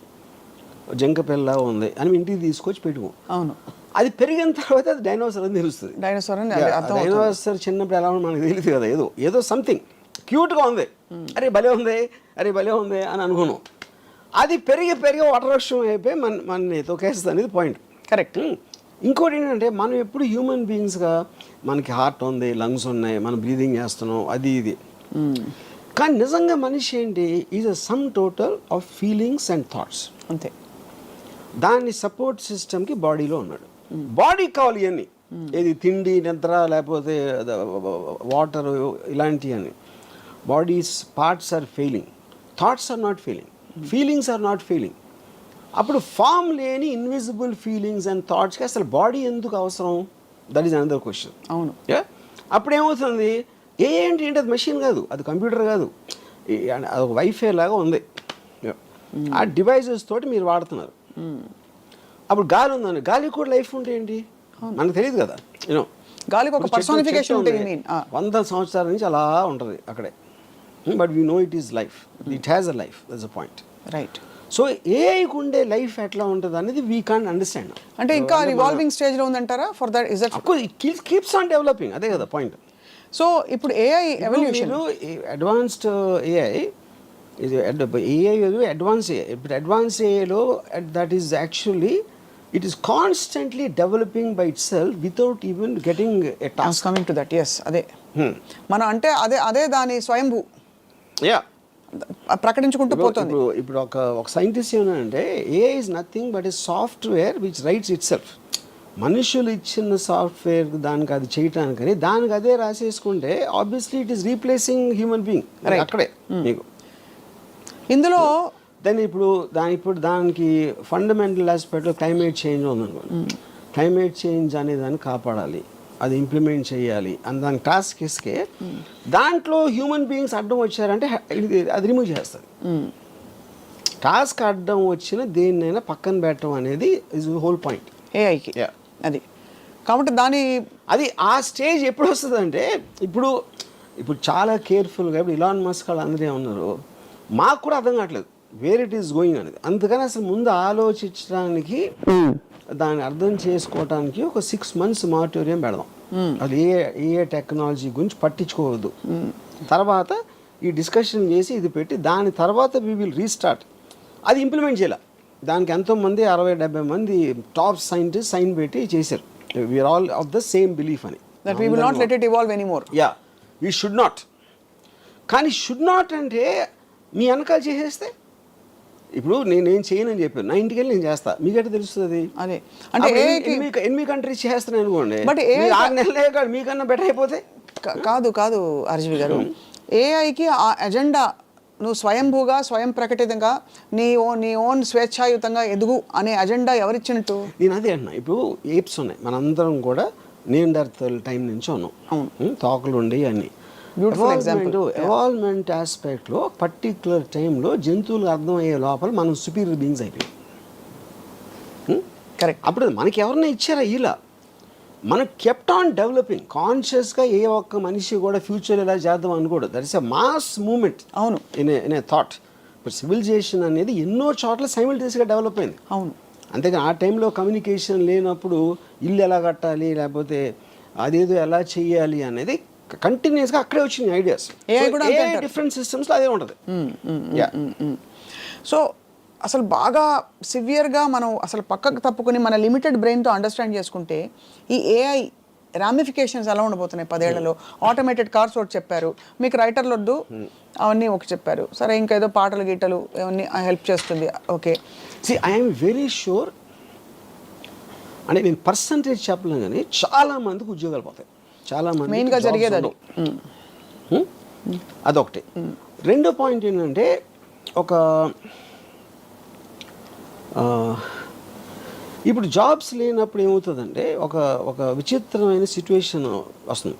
జంక పిల్ల ఉంది అని ఇంటికి తీసుకొచ్చి పెట్టుకో. అవును, అది పెరిగిన తర్వాత అది డైనోసర్ అని తెలుస్తుంది. డైనోసర్ చిన్నప్పుడు ఎలా మనకు తెలియదు కదా, ఏదో సంథింగ్ క్యూట్గా ఉంది, అరే భలే ఉంది, అరే భలే ఉంది అని అనుకున్నాం. అది పెరిగి వటవృక్షం అయిపోయి మన తొకేస్తుంది అనేది పాయింట్. కరెక్ట్. ఇంకోటి ఏంటంటే మనం ఎప్పుడు హ్యూమన్ బీయింగ్స్గా మనకి హార్ట్ ఉంది, లంగ్స్ ఉన్నాయి, మనం బ్రీదింగ్ చేస్తున్నాం, అది ఇది. కానీ నిజంగా మనిషి ఏంటి, is a sum total of feelings and thoughts. అంతే. దాన్ని సపోర్ట్ సిస్టమ్కి బాడీలో ఉన్నాడు. బాడీ కావాలి ఇవన్నీ, ఏది తిండి, నిద్ర, లేకపోతే వాటర్, ఇలాంటివన్నీ. Bodies parts are failing, thoughts are not failing, feelings are not failing. అప్పుడు ఫామ్ లేని ఇన్విజిబుల్ ఫీలింగ్స్ అండ్ థాట్స్కి అసలు బాడీ ఎందుకు అవసరం? That is another question. అవును. అప్పుడు ఏమవుతుంది, ఏంటి అది మెషిన్ కాదు, అది కంప్యూటర్ కాదు, అదొక వైఫై లాగా ఉంది. ఆ డివైజెస్ తోటి మీరు వాడుతున్నారు. అప్పుడు గాలి ఉందని, గాలి కూడా లైఫ్ ఉంటే ఏంటి మనకు తెలియదు కదా. యూనో గాలికి ఒక పర్సనిఫికేషన్ ఉంటుంది, 100 సంవత్సరాల నుంచి అలా ఉంటుంది అక్కడే. But we know it is life, it has a life, that's a point. Right. So ఏఐకి ఉండే లైఫ్ ఎట్లా ఉంటుంది అనేది వీ కాంట్ అండర్స్టాండ్. అంటే ఇంకా రివాల్వింగ్ స్టేజ్లో ఉందంటారా? For that is that it keeps on developing, అదే కదా పాయింట్. సో ఇప్పుడు AI evolution, advanced AI advance AI. ఇప్పుడు అడ్వాన్స్ ఏఐలో that is actually it is constantly developing by itself without even getting a task. Coming to that, yes. అదే మనం అంటే అదే దాని స్వయంభూ ప్రకటించుకుంటూ పోతుంది. ఇప్పుడు ఒక సైంటిస్ట్ ఏమంటే AI is nothing but a software which writes itself. మనుషులు ఇచ్చిన సాఫ్ట్వేర్ దానికి అది చేయటానికని దానికి అదే రాసేసుకుంటే obviously it is replacing human being అక్కడే మీకు. ఇందులో దెన్ ఇప్పుడు దానికి ఫండమెంటల్ ఆస్పెక్ట్లో క్లైమేట్ చేంజ్ ఉందనుకోండి. క్లైమేట్ చేంజ్ అనే దాన్ని కాపాడాలి, అది ఇంప్లిమెంట్ చేయాలి అని దాని టాస్క్ ఇస్తే దాంట్లో హ్యూమన్ బీయింగ్స్ అడ్డం వచ్చారంటే అది రిమూవ్ చేస్తుంది. టాస్క్ అడ్డం వచ్చిన దేన్నైనా పక్కన పెట్టడం అనేది ఇస్ హోల్ పాయింట్ ఏఐకి. అది కాబట్టి అది ఆ స్టేజ్ ఎప్పుడు వస్తుంది అంటే ఇప్పుడు చాలా కేర్ఫుల్గా ఇప్పుడు ఇలాన్ మస్క్ వాళ్ళు అందరూ ఉన్నారు, మాకు కూడా అర్థం కావట్లేదు వేర్ ఇట్ ఈస్ గోయింగ్ అనేది. అందుకని అసలు ముందు ఆలోచించడానికి, దాన్ని అర్థం చేసుకోవడానికి ఒక 6 months మారిటోరియం పెడదాం. అది ఏ టెక్నాలజీ గురించి పట్టించుకోవద్దు. తర్వాత ఈ డిస్కషన్ చేసి ఇది పెట్టి దాని తర్వాత వీ విల్ రీస్టార్ట్. అది ఇంప్లిమెంట్ చేయాలి. దానికి ఎంతోమంది 60-70 మంది టాప్ సైంటిస్ట్ సైన్ పెట్టి చేశారు. We're all of the same belief అని. That we will not let it evolve anymore. Ya, we should not. కానీ షుడ్ నాట్ అంటే మీ వెనకాల చేసేస్తే ఇప్పుడు నేనేం చేయనని చెప్పాను, నా ఇంటికి వెళ్ళి నేను చేస్తా, మీకైతే తెలుస్తుంది. అదే అంటే ఎనిమిది కంట్రీస్ చేస్తున్నాను అనుకోండి, బట్ 6 నెలలే కాదు మీకన్నా బెటర్ అయిపోతే. కాదు ఆర్జీవి గారు, ఏఐకి ఆ ఎజెండా నువ్వు స్వయంభూగా స్వయం ప్రకటితంగా నీ ఓన్ స్వేచ్ఛాయుతంగా ఎదుగు అనే అజెండా ఎవరిచ్చినట్టు? నేను అదే అంటున్నా. ఇప్పుడు ఏప్స్ ఉన్నాయి, మనందరం కూడా నియాండర్తల్ టైం నుంచి ఉన్నాం, తోకలు ఉండి అన్నీ. ఎవాల్వ్మెంట్ ఆస్పెక్ట్లో పర్టిక్యులర్ టైంలో జంతువులకు అర్థమయ్యే లోపల మనం సుపీరియర్ బీయింగ్స్ అయిపోయాం. కరెక్ట్. అప్పుడు మనకి ఎవరన్నా ఇచ్చారా? ఇలా మనం కెప్ట్ ఆన్ డెవలపింగ్ కాన్షియస్గా. ఏ ఒక్క మనిషి కూడా ఫ్యూచర్ ఇలా చేద్దాం అనుకోడు. That is a mass moment. అవును. In a thought. ఇప్పుడు సివిలైజేషన్ అనేది ఎన్నో చోట్ల సైమిల్టేనియస్గా డెవలప్ అయింది. అవును. అంతేగాని ఆ టైంలో కమ్యూనికేషన్ లేనప్పుడు ఇల్లు ఎలా కట్టాలి, లేకపోతే అదేదో ఎలా చేయాలి అనేది కంటిన్యూస్గా అక్కడే వచ్చిన ఐడియాస్. డిఫరెంట్ సిస్టమ్స్లో అదే ఉంటుంది. సో అసలు బాగా సివియర్గా మనం అసలు పక్కకు తప్పుకొని మన లిమిటెడ్ బ్రెయిన్తో అండర్స్టాండ్ చేసుకుంటే ఈ ఏఐ రామిఫికేషన్స్ ఎలా ఉండబోతున్నాయి 10 ఏళ్లలో? ఆటోమేటెడ్ కార్స్ ఒకటి చెప్పారు, మీకు రైటర్లు వద్దు అవన్నీ ఒక చెప్పారు, సరే ఇంకా ఏదో పాటలు గీటలు అవన్నీ హెల్ప్ చేస్తుంది. ఓకే, ఐఎమ్ వెరీ షూర్, అంటే నేను పర్సంటేజ్ చెప్పలేను కానీ చాలా మందికి ఉద్యోగాలు పోతాయి. చాలా మంది మెయిన్గా జరిగేది అది. అదొకటి. రెండో పాయింట్ ఏంటంటే, ఇప్పుడు జాబ్స్ లేనప్పుడు ఏమవుతుందంటే ఒక విచిత్రమైన సిచ్యువేషన్ వస్తుంది.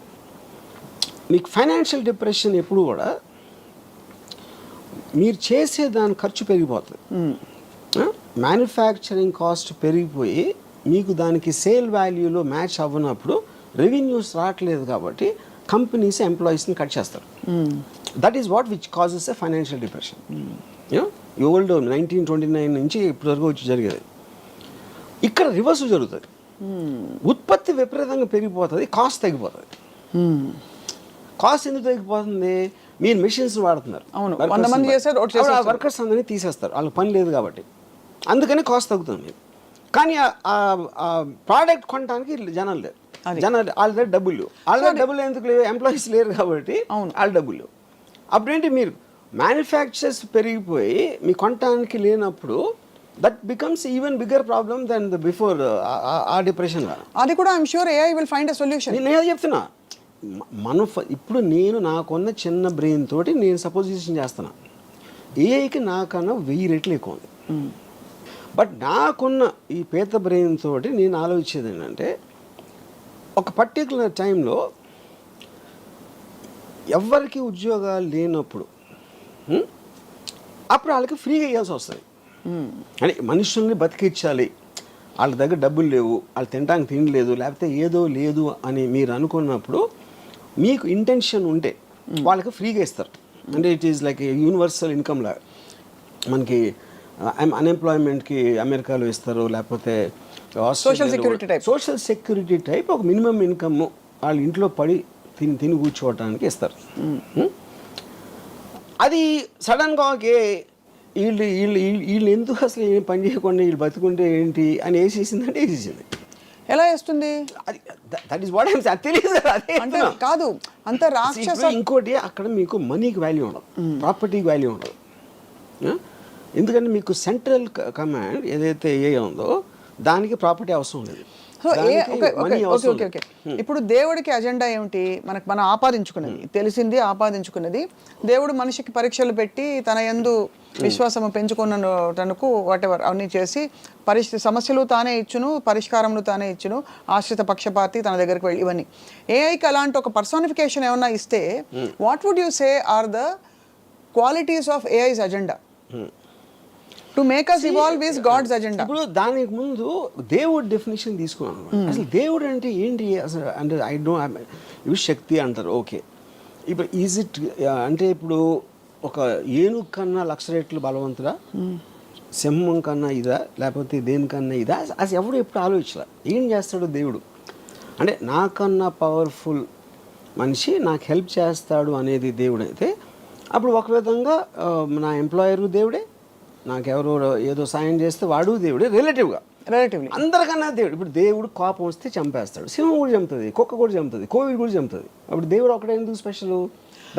మీకు ఫైనాన్షియల్ డిప్రెషన్ ఎప్పుడు కూడా మీరు చేసే దాని ఖర్చు పెరిగిపోతుంది. మ్యానుఫ్యాక్చరింగ్ కాస్ట్ పెరిగిపోయి మీకు దానికి సేల్ వాల్యూలో మ్యాచ్ అవ్వనప్పుడు రెవెన్యూస్ రావట్లేదు కాబట్టి కంపెనీస్ ఎంప్లాయీస్ని కట్ చేస్తారు. That is what which causes a financial depression. Old 1929 నుంచి ఇప్పటివరకు వచ్చి జరిగేది. ఇక్కడ రివర్స్ జరుగుతుంది. ఉత్పత్తి విపరీతంగా పెరిగిపోతుంది, కాస్ట్ తగ్గిపోతుంది. కాస్ట్ ఎందుకు తగ్గిపోతుంది? మీరు మెషిన్స్ వాడుతున్నారు, వర్కర్స్ అందరినీ తీసేస్తారు, వాళ్ళకి పని లేదు కాబట్టి, అందుకని కాస్ట్ తగ్గుతుంది. కానీ ఆ ప్రోడక్ట్ కొనడానికి జనాలు లేరు. జనాలు ఆల్రెడీ డబ్బులు ఎందుకు లేవు? ఎంప్లాయీస్ లేరు కాబట్టి వాళ్ళ డబ్బులు. అప్పుడేంటి, మీరు మ్యానుఫ్యాక్చర్స్ పెరిగిపోయి మీ కొనటానికి లేనప్పుడు that becomes even bigger problem than the before a depression. అది కూడా I'm sure AI will find a solution. నేను చెప్తున్నా, ఇప్పుడు నేను నాకున్న చిన్న బ్రెయిన్ తోటి నేను సపోజిషన్ చేస్తున్నా, ఏఐకి నాకన్నా 1000 రెట్లు ఎక్కువ ఉంది. బట్ నాకున్న ఈ పేద బ్రెయిన్ తోటి నేను ఆలోచించేది ఏంటంటే, ఒక పర్టికులర్ టైంలో ఎవరికి ఉద్యోగాలు లేనప్పుడు అప్పుడు వాళ్ళకి ఫ్రీగా ఇవ్వాల్సి వస్తుంది. అంటే మనుషుల్ని బతికించాలి, వాళ్ళ దగ్గర డబ్బులు లేవు, వాళ్ళు తినడానికి తిండి లేదు, లేకపోతే ఏదో లేదు అని మీరు అనుకున్నప్పుడు మీకు ఇంటెన్షన్ ఉంటే వాళ్ళకి ఫ్రీగా ఇస్తారు. అంటే it is like universal income లాగా. మనకి అన్ఎంప్లాయ్మెంట్కి అమెరికాలో ఇస్తారు, లేకపోతే సోషల్ సెక్యూరిటీ టైప్ ఒక మినిమం ఇన్కమ్ వాళ్ళ ఇంట్లో పడి తిని కూర్చోవటానికి ఇస్తారు. అది సడన్గా వీళ్ళు ఎందుకు అసలు ఏం పని చేయకుండా వీళ్ళు బతుకుంటే ఏంటి అని వేసేసిందంటే వేసేసింది. ఎలా వేస్తుంది? దట్ ఈస్ వాట్ ఐమ్ తెలియదు. అంటే కాదు అంత రాక్షస. ఇంకోటి, అక్కడ మీకు మనీకి వాల్యూ ఉండదు, ప్రాపర్టీకి వాల్యూ ఉండదు. ఎందుకంటే మీకు సెంట్రల్ కమాండ్ ఏదైతే ఏ ఉందో దానికి ప్రాపర్టీ అవసరం లేదు. ఇప్పుడు దేవుడికి అజెండా ఏమిటి? మనం ఆపాదించుకున్నది తెలిసింది, ఆపాదించుకున్నది. దేవుడు మనిషికి పరీక్షలు పెట్టి తన యందు విశ్వాసము పెంచుకున్నటనుకు వాటెవర్ అవన్నీ చేసి సమస్యలు తానే ఇచ్చును, పరిష్కారములు తానే ఇచ్చును, ఆశ్రిత పక్షపాతి తన దగ్గరికి వెళ్ళి, ఇవన్నీ ఏఐకి అలాంటి ఒక పర్సోనిఫికేషన్ ఏమన్నా ఇస్తే what would you say are the qualities of AI's agenda to make us evolve is God's agenda? ఇప్పుడు దానికి ముందు దేవుడు డెఫినేషన్ తీసుకున్నాను. అసలు దేవుడు అంటే ఏంటి అసలు? అంటే ఇవి శక్తి అంటారు, ఓకే. ఇప్పుడు ఈజ్ ఇట్ అంటే ఇప్పుడు ఒక ఏనుగు కన్నా 1,00,000 రెట్లు బలవంతుడా, సింహం కన్నా ఇదా, లేకపోతే దేనికన్నా ఇదా? అసలు ఎవడు ఎప్పుడు ఆలోచించలే ఏం చేస్తాడు దేవుడు. అంటే నాకన్నా పవర్ఫుల్ మనిషి నాకు హెల్ప్ చేస్తాడు అనేది దేవుడు అయితే, అప్పుడు ఒక విధంగా నా ఎంప్లాయరు దేవుడే, నాకెవరో ఏదో సాయం చేస్తే వాడు దేవుడే. రిలేటివ్లీ అందరికన్నా దేవుడు. ఇప్పుడు దేవుడు కోపం వస్తే చంపేస్తాడు, సింహం కూడా చంపుతుంది, కుక్క కూడా చంపుతుంది, కోవిడ్ కూడా చంపుతుంది. అప్పుడు దేవుడు ఒకటే ఎందుకు స్పెషల్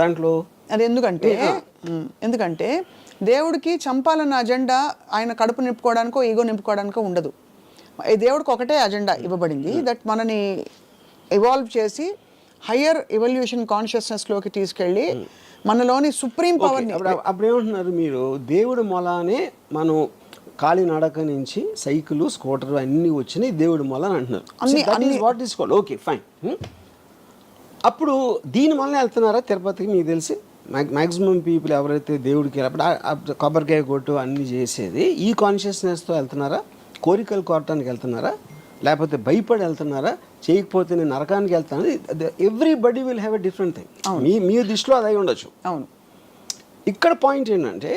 దాంట్లో? అది ఎందుకంటే ఎందుకంటే దేవుడికి చంపాలన్న అజెండా ఆయన కడుపు నింపుకోవడానికో ఈగో నింపుకోవడానికో ఉండదు. ఈ దేవుడికి ఒకటే అజెండా ఇవ్వబడింది, దట్ మనని ఇవాల్వ్ చేసి హయ్యర్ ఎవల్యూషన్ కాన్షియస్నెస్లోకి తీసుకెళ్ళి మనలోని సుప్రీం పవర్ని. అప్పుడు ఏమంటున్నారు మీరు, దేవుడు మొలానే మనం కాలినడక నుంచి సైకిల్ స్కూటర్ అన్నీ వచ్చినాయి దేవుడి మొల అని అంటున్నారు. What is called okay fine. అప్పుడు దీని వల్ల వెళ్తున్నారా తిరుపతికి? మీకు తెలిసి మ్యాక్సిమం పీపుల్ ఎవరైతే దేవుడికి అప్పుడు కొబ్బరికాయ కొట్టు అన్నీ చేసేది ఈ కాన్షియస్నెస్తో వెళ్తున్నారా? కోరికలు కోరటానికి వెళ్తున్నారా? లేకపోతే భయపడి వెళ్తున్నారా? చేయకపోతే నేను నరకానికి వెళ్తాను? Everybody will have a different thing. మీ దృష్టిలో అది అయి ఉండొచ్చు. అవును. ఇక్కడ పాయింట్ ఏంటంటే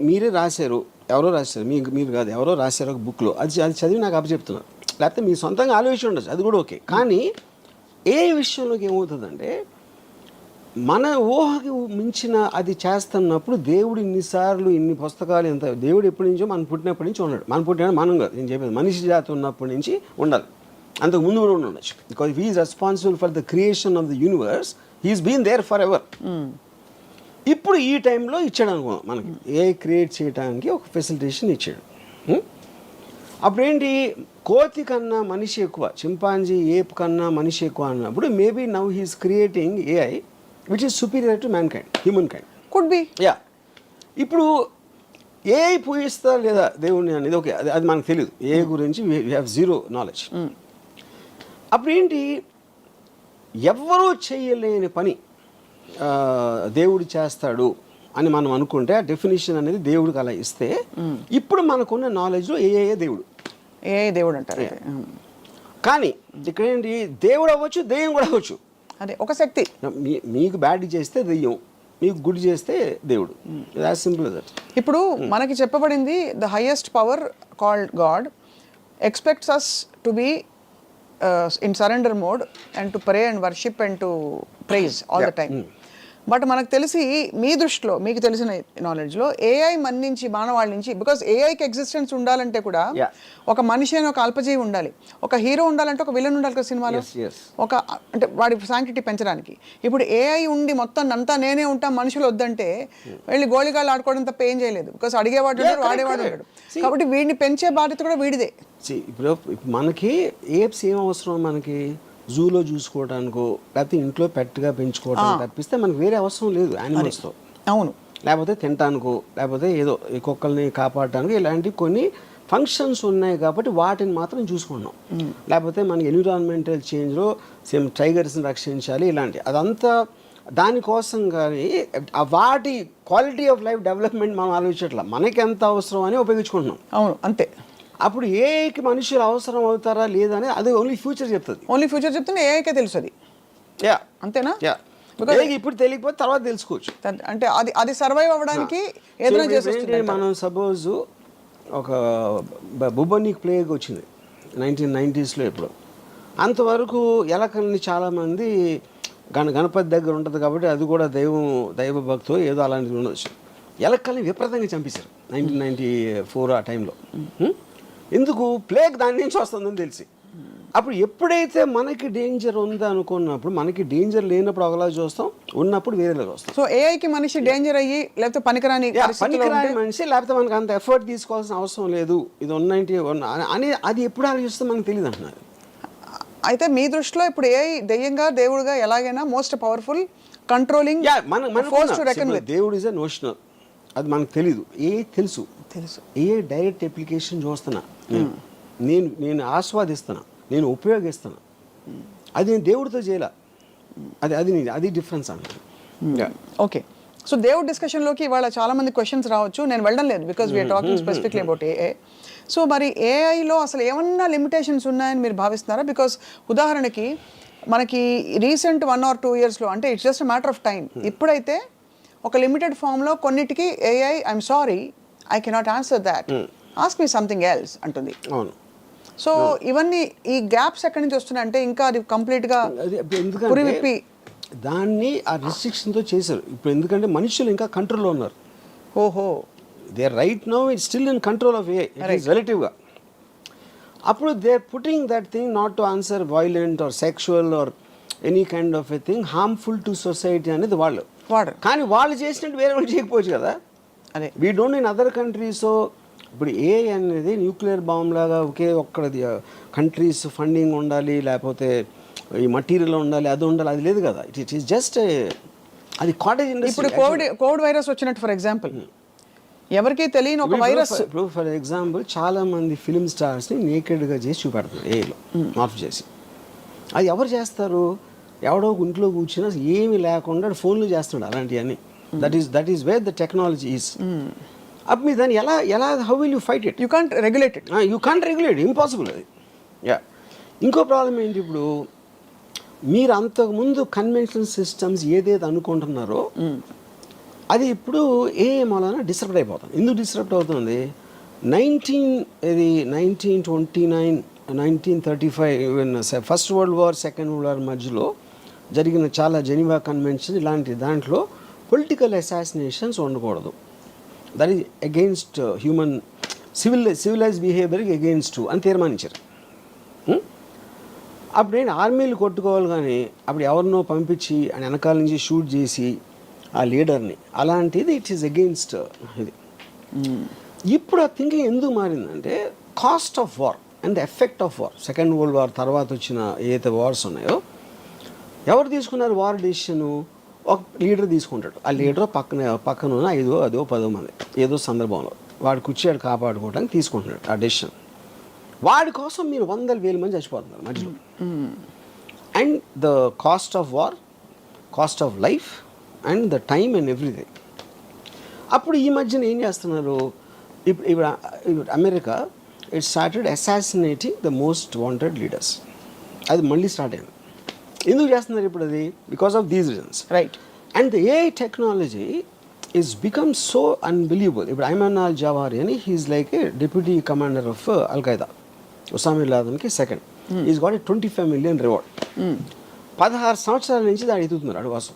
మీరే రాశారు, ఎవరో రాశారు, మీరు కాదు ఎవరో రాశారు ఒక బుక్లో, అది చదివి నాకు అప్పచెప్తున్నారు. లేకపోతే మీ సొంతంగా ఆలోచన ఉండొచ్చు, అది కూడా ఓకే. కానీ ఏ విషయంలోకి ఏమవుతుందంటే మన ఊహకి మించిన అది చేస్తున్నప్పుడు దేవుడు ఇన్నిసార్లు ఇన్ని పుస్తకాలు ఎంత దేవుడు ఎప్పటి నుంచో మనం పుట్టినప్పటి నుంచి ఉన్నాడు. మనం పుట్టిన మనం కాదు, నేను చెప్పేది మనిషి జాతి ఉన్నప్పటి నుంచి ఉండాలి, అంతకు ముందు కూడా ఉండొచ్చు. Because he is responsible for the creation of the universe, he's been there forever. ఇప్పుడు ఈ టైంలో ఇచ్చాడు అనుకో మనకి ఏ క్రియేట్ చేయడానికి ఒక ఫెసిలిటేషన్ ఇచ్చాడు. అప్పుడేంటి, కోతి కన్నా మనిషి ఎక్కువ, చింపాంజీ ఏప్ కన్నా మనిషి ఎక్కువ అన్నప్పుడు maybe now he's creating AI which is superior to mankind, humankind. Could be. Yeah. ఇప్పుడు ఏఐ పూజిస్తా లేదా దేవుణ్ణి అనేది ఓకే, అది మనకు తెలియదు. ఏఐ గురించి వీ హ్యావ్ జీరో నాలెడ్జ్. అప్పుడు ఏంటి, ఎవ్వరూ చేయలేని పని దేవుడు చేస్తాడు అని మనం అనుకుంటే ఆ డెఫినేషన్ అనేది దేవుడికి అలా ఇస్తే ఇప్పుడు మనకున్న నాలెడ్జ్లో ఏఏ దేవుడు, దేవుడు అంటారు. కానీ ఇక్కడ ఏంటి, దేవుడు అవ్వచ్చు, దెయ్యం కూడా అవ్వచ్చు. అదే ఒక శక్తి. మీకు బ్యాడ్ చేస్తే దెయ్యం, మీకు గుడ్ చేస్తే దేవుడు. As simple as that. ఇప్పుడు మనకి చెప్పబడింది the highest power called God expects us to be in surrender mode and to pray and worship and to praise all the time. But మనకు తెలిసి మీ దృష్టిలో మీకు తెలిసిన నాలెడ్జ్లో ఏఐ మన నుంచి మానవాళ్ళ నుంచి, బికాస్ ఏఐకి ఎగ్జిస్టెన్స్ ఉండాలంటే కూడా ఒక మనిషి అని ఒక అల్పజీవి ఉండాలి, ఒక హీరో ఉండాలంటే ఒక విలన్ ఉండాలి కదా సినిమాలో, ఒక అంటే వాడి శాంక్టిటీ పెంచడానికి. ఇప్పుడు ఏఐ ఉండి మొత్తం అంతా నేనే ఉంటా మనుషులు వద్దంటే వెళ్ళి గోళిగాళ్ళు ఆడుకోవడం తప్ప ఏం చేయలేదు. బికాస్ అడిగేవాడు ఉన్నాడు, వాడేవాడు ఉన్నాడు. కాబట్టి వీడిని పెంచే బాధ్యత కూడా వీడిదే. ఇప్పుడు మనకి ఏప్స్ ఏం అవసరం, మనకి జూలో చూసుకోవడానికో లేకపోతే ఇంట్లో పెట్టుగా పెంచుకోవడానికి తప్పిస్తే మనకు వేరే అవసరం లేదు యానిమల్స్తో. అవును. లేకపోతే తినటానికో లేకపోతే ఏదో ఈ కుక్కల్ని కాపాడటానికి ఇలాంటి కొన్ని ఫంక్షన్స్ ఉన్నాయి కాబట్టి వాటిని మాత్రం చూసుకుంటున్నాం. లేకపోతే మనకి ఎన్విరాన్మెంటల్ చేంజ్లో సేమ్ టైగర్స్ని రక్షించాలి ఇలాంటి అదంతా దానికోసం. కానీ వాటి క్వాలిటీ ఆఫ్ లైఫ్ డెవలప్మెంట్ మనం ఆలోచించట్లా, మనకి ఎంత అవసరం అని ఉపయోగించుకుంటున్నాం. అవును, అంతే. అప్పుడు ఏఐకి మనుషులు అవసరం అవుతారా లేదా అని అది ఓన్లీ ఫ్యూచర్ చెప్తుంది. ఓన్లీ ఫ్యూచర్ చెప్తే ఏఐకే తెలుస్తుంది. యా, అంతేనా? యా. ఇప్పుడు తెలియకపోతే తర్వాత తెలుసుకోవచ్చు. అంటే అది సర్వైవ్ అవ్వడానికి ఏదైనా చేసి మనం సపోజ్ ఒక బుబోనిక్ ప్లేగ్ వచ్చింది 1990s ఎప్పుడు. అంతవరకు ఎలకల్ని చాలామంది గణపతి దగ్గర ఉంటుంది కాబట్టి అది కూడా దైవ భక్తో ఏదో అలాంటిది ఉండొచ్చు. ఎలకల్ని విపరీతంగా చంపేశారు 1994 ఆ టైంలో. ఎందుకు? ప్లేగ్ దాని నుంచి వస్తుందని తెలిసి. అప్పుడు ఎప్పుడైతే మనకి డేంజర్ ఉంది అనుకున్నప్పుడు, మనకి డేంజర్ లేనప్పుడు ఒకలా చూస్తాం, ఉన్నప్పుడు వేరేలా చూస్తాం. సో ఏఐకి మనిషి డేంజర్ అయ్యి లేకపోతే పనికిరాని మనిషి లేకపోతే మనకు అంత ఎఫర్ట్ తీసుకోవాల్సిన అవసరం లేదు, ఇది 191 అని అది ఎప్పుడు ఆలోచిస్తే మనకు తెలియదు అంటున్నారు. అయితే మీ దృష్టిలో ఇప్పుడు ఏఐ దెయ్యంగా దేవుడుగా ఎలాగైనా మోస్ట్ పవర్ఫుల్ కంట్రోలింగ్ దేవుడు ఇస్ ఎ నోషనల్, అది మనకు తెలీదు. తెలుసు ఏ డైరెక్ట్ అప్లికేషన్ చూస్తున్నా, నేను ఆస్వాదిస్తున్నా, నేను ఉపయోగిస్తున్నా, అది నేను దేవుడితో చేయాల, అది డిఫరెన్స్ అంటారు. ఓకే. సో దేవుడు డిస్కషన్లోకి ఇవాళ చాలా మంది క్వశ్చన్స్ రావచ్చు, నేను వెళ్ళడం లేదు because we're talking specifically about AI. So మరి ఏఐలో అసలు ఏమన్నా లిమిటేషన్స్ ఉన్నాయని మీరు భావిస్తున్నారా? బికాస్ ఉదాహరణకి మనకి రీసెంట్ 1 or 2 yearsలో, అంటే it's just matter of time, ఇప్పుడైతే ఒక లిమిటెడ్ ఫామ్లో కొన్నిటికి AI I'm sorry I cannot answer that, ask me something else అంటుంది. అవును. సో ఇవన్నీ ఈ గ్యాప్స్ ఎక్కడి నుంచి వస్తున్నాయి అంటే ఇంకా అది కంప్లీట్గా పురివిప్పి దాన్ని ఆ రిస్ట్రిక్షన్తో చేశారు. ఇప్పుడు ఎందుకంటే మనుషులు ఇంకా కంట్రోల్లో ఉన్నారు. ఓహో, they right now it's still in control of AI రిలేటివ్గా. అప్పుడు they are putting that thing not to answer violent or sexual or any kind of a thing harmful to society అనేది వాళ్ళు. వాడరు. కానీ వాళ్ళు చేసినట్టు వేరే వాళ్ళు చేయకపోవచ్చు కదా. అదే we don't in other countries. ఇప్పుడు ఏ అనేది న్యూక్లియర్ బాంబ్ లాగా ఒకే ఒక్కడి కంట్రీస్ ఫండింగ్ ఉండాలి, లేకపోతే ఈ మటీరియల్ ఉండాలి, అది ఉండాలి, అది లేదు కదా. ఇట్ ఈస్ జస్ట్ అది కాటేజ్ ఇండస్ట్రీ. ఇప్పుడు కోవిడ్ వైరస్ వచ్చినట్టు ఫర్ ఎగ్జాంపుల్ ఎవరికి తెలియని ఒక వైరస్. ఇప్పుడు ఫర్ ఎగ్జాంపుల్ చాలా మంది ఫిలిం స్టార్స్ని నేకెడ్గా చేసి చూపెడుతున్నారు ఏలో మార్పు చేసి. అది ఎవరు చేస్తారు? ఎవడో ఇంట్లో కూర్చుని అసలు ఏమీ లేకుండా ఫోన్లు చేస్తున్నాడు అలాంటివన్నీ. That is where the technology is. అప్పుడు మీరు దాన్ని ఎలా how will you fight it? You can't regulate it. Impossible అది. యా, ఇంకో ప్రాబ్లం ఏంటి, ఇప్పుడు మీరు అంతకుముందు కన్వెన్షనల్ సిస్టమ్స్ ఏదైతే అనుకుంటున్నారో అది ఇప్పుడు ఏ మూలన డిస్టర్బ్ అయిపోతుంది. ఎందుకు డిస్టర్బ్ అవుతుంది? 1929 1935 first world war, second world war మధ్యలో జరిగిన చాలా జెనీవా కన్వెన్షన్ ఇలాంటి దాంట్లో పొలిటికల్ అసాసినేషన్స్ ఉండకూడదు. That is against human civilize బిహేవియర్కి అగెయిన్స్ట్ అని తీర్మానించారు. అప్పుడు నేను ఆర్మీలు కొట్టుకోవాలి, కానీ అప్పుడు ఎవరినో పంపించి ఆయన వెనకాల నుంచి షూట్ చేసి ఆ లీడర్ని, అలాంటిది ఇట్ ఈస్ అగెయిన్స్ట్ ఇది. ఇప్పుడు ఆ థింకింగ్ ఎందుకు మారిందంటే cost of war and the effect of war. Second world war తర్వాత వచ్చిన ఏదైతే వార్స్ ఉన్నాయో ఎవరు తీసుకున్నారు వార్ డెసిషను? ఒక లీడర్ తీసుకుంటాడు. ఆ లీడర్ పక్కన ఉన్న 5 10 మంది ఏదో సందర్భంలో వాడు కూర్చోడు కాపాడుకోవడానికి తీసుకుంటున్నాడు ఆ డెసిషన్. వాడి కోసం మీరు 100,000 మంది చచ్చిపోతున్నారు మధ్యలో. And the cost of war, cost of life and the time and everything. అప్పుడు ఈ మధ్యన ఏం చేస్తున్నారు, ఇప్పుడు America it started assassinating the most wanted leaders. అది మళ్ళీ స్టార్ట్ అయింది. ఎందుకు చేస్తున్నారు ఇప్పుడు అది? Because of these reasons, right. And the AI technology is become so unbelievable. ఇప్పుడు ఐమన్ అల్ జవారి అని he is like a deputy commander of al Qaeda, Osama bin లాదెన్కి second. Is got a 25 million reward. 16 సంవత్సరాల నుంచి దాన్ని ఎదుగుతున్నారు అడు కోసం.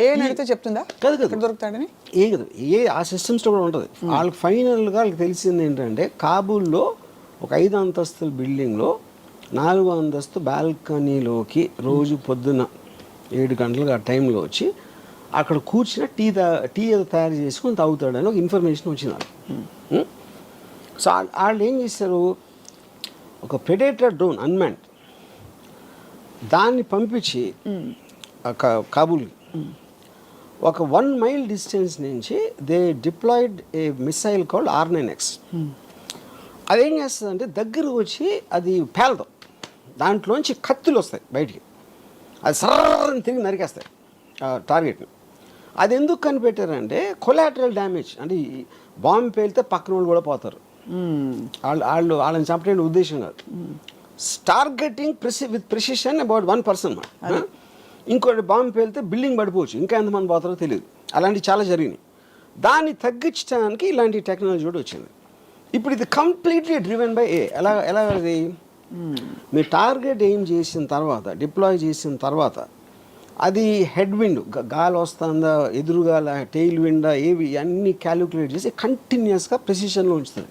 ఏ అడిగితే చెప్తుందా కదా దొరుకుతాడని? ఏ ఆ సిస్టమ్స్లో కూడా ఉంటుంది. వాళ్ళకి ఫైనల్గా వాళ్ళకి తెలిసింది ఏంటంటే కాబూల్లో ఒక 5 అంతస్తుల బిల్డింగ్లో 4వ అంతస్తు బాల్కనీలోకి రోజు పొద్దున్న 7 గంటలకు ఆ టైంలో వచ్చి అక్కడ కూర్చుని టీ ఏదో తయారు చేసుకొని తాగుతాడని ఒక ఇన్ఫర్మేషన్ వచ్చింది వాళ్ళకి. సో వాళ్ళు ఏం చేశారు, ఒక ప్రెడేటర్ డ్రోన్ అన్మాన్డ్ దాన్ని పంపించి కాబూల్కి ఒక 1 mile డిస్టెన్స్ నుంచి they deployed a missile called R9X. అదేం చేస్తుందంటే దగ్గరకు వచ్చి అది పేలదు, దాంట్లోంచి కత్తులు వస్తాయి బయటికి, అది సర్రని తిరిగి నరికేస్తాయి టార్గెట్ని. అది ఎందుకు కనిపెట్టారంటే కొలాటరల్ డ్యామేజ్, అంటే బాంబు పేలితే పక్కన వాళ్ళు కూడా పోతారు, వాళ్ళని చంపడానికి ఉద్దేశం కాదు. Targeting with precision about 1 person. ఇంకోటి బాంబు పేలితే బిల్డింగ్ పడిపోవచ్చు, ఇంకా ఎంతమంది పోతారో తెలియదు. అలాంటివి చాలా జరిగినాయి. దాన్ని తగ్గించడానికి ఇలాంటి టెక్నాలజీ కూడా వచ్చింది. ఇప్పుడు ఇది కంప్లీట్లీ డ్రివెన్ బై ఏ. ఎలా అది మీరు టార్గెట్ ఏం చేసిన తర్వాత, డిప్లాయ్ చేసిన తర్వాత అది హెడ్ విండ్ గాలి వస్తుందా, ఎదురుగాల, టెయిల్ విండా, ఏవి అన్నీ క్యాలిక్యులేట్ చేసి కంటిన్యూస్గా ప్రెసిషన్లో ఉంచుతుంది.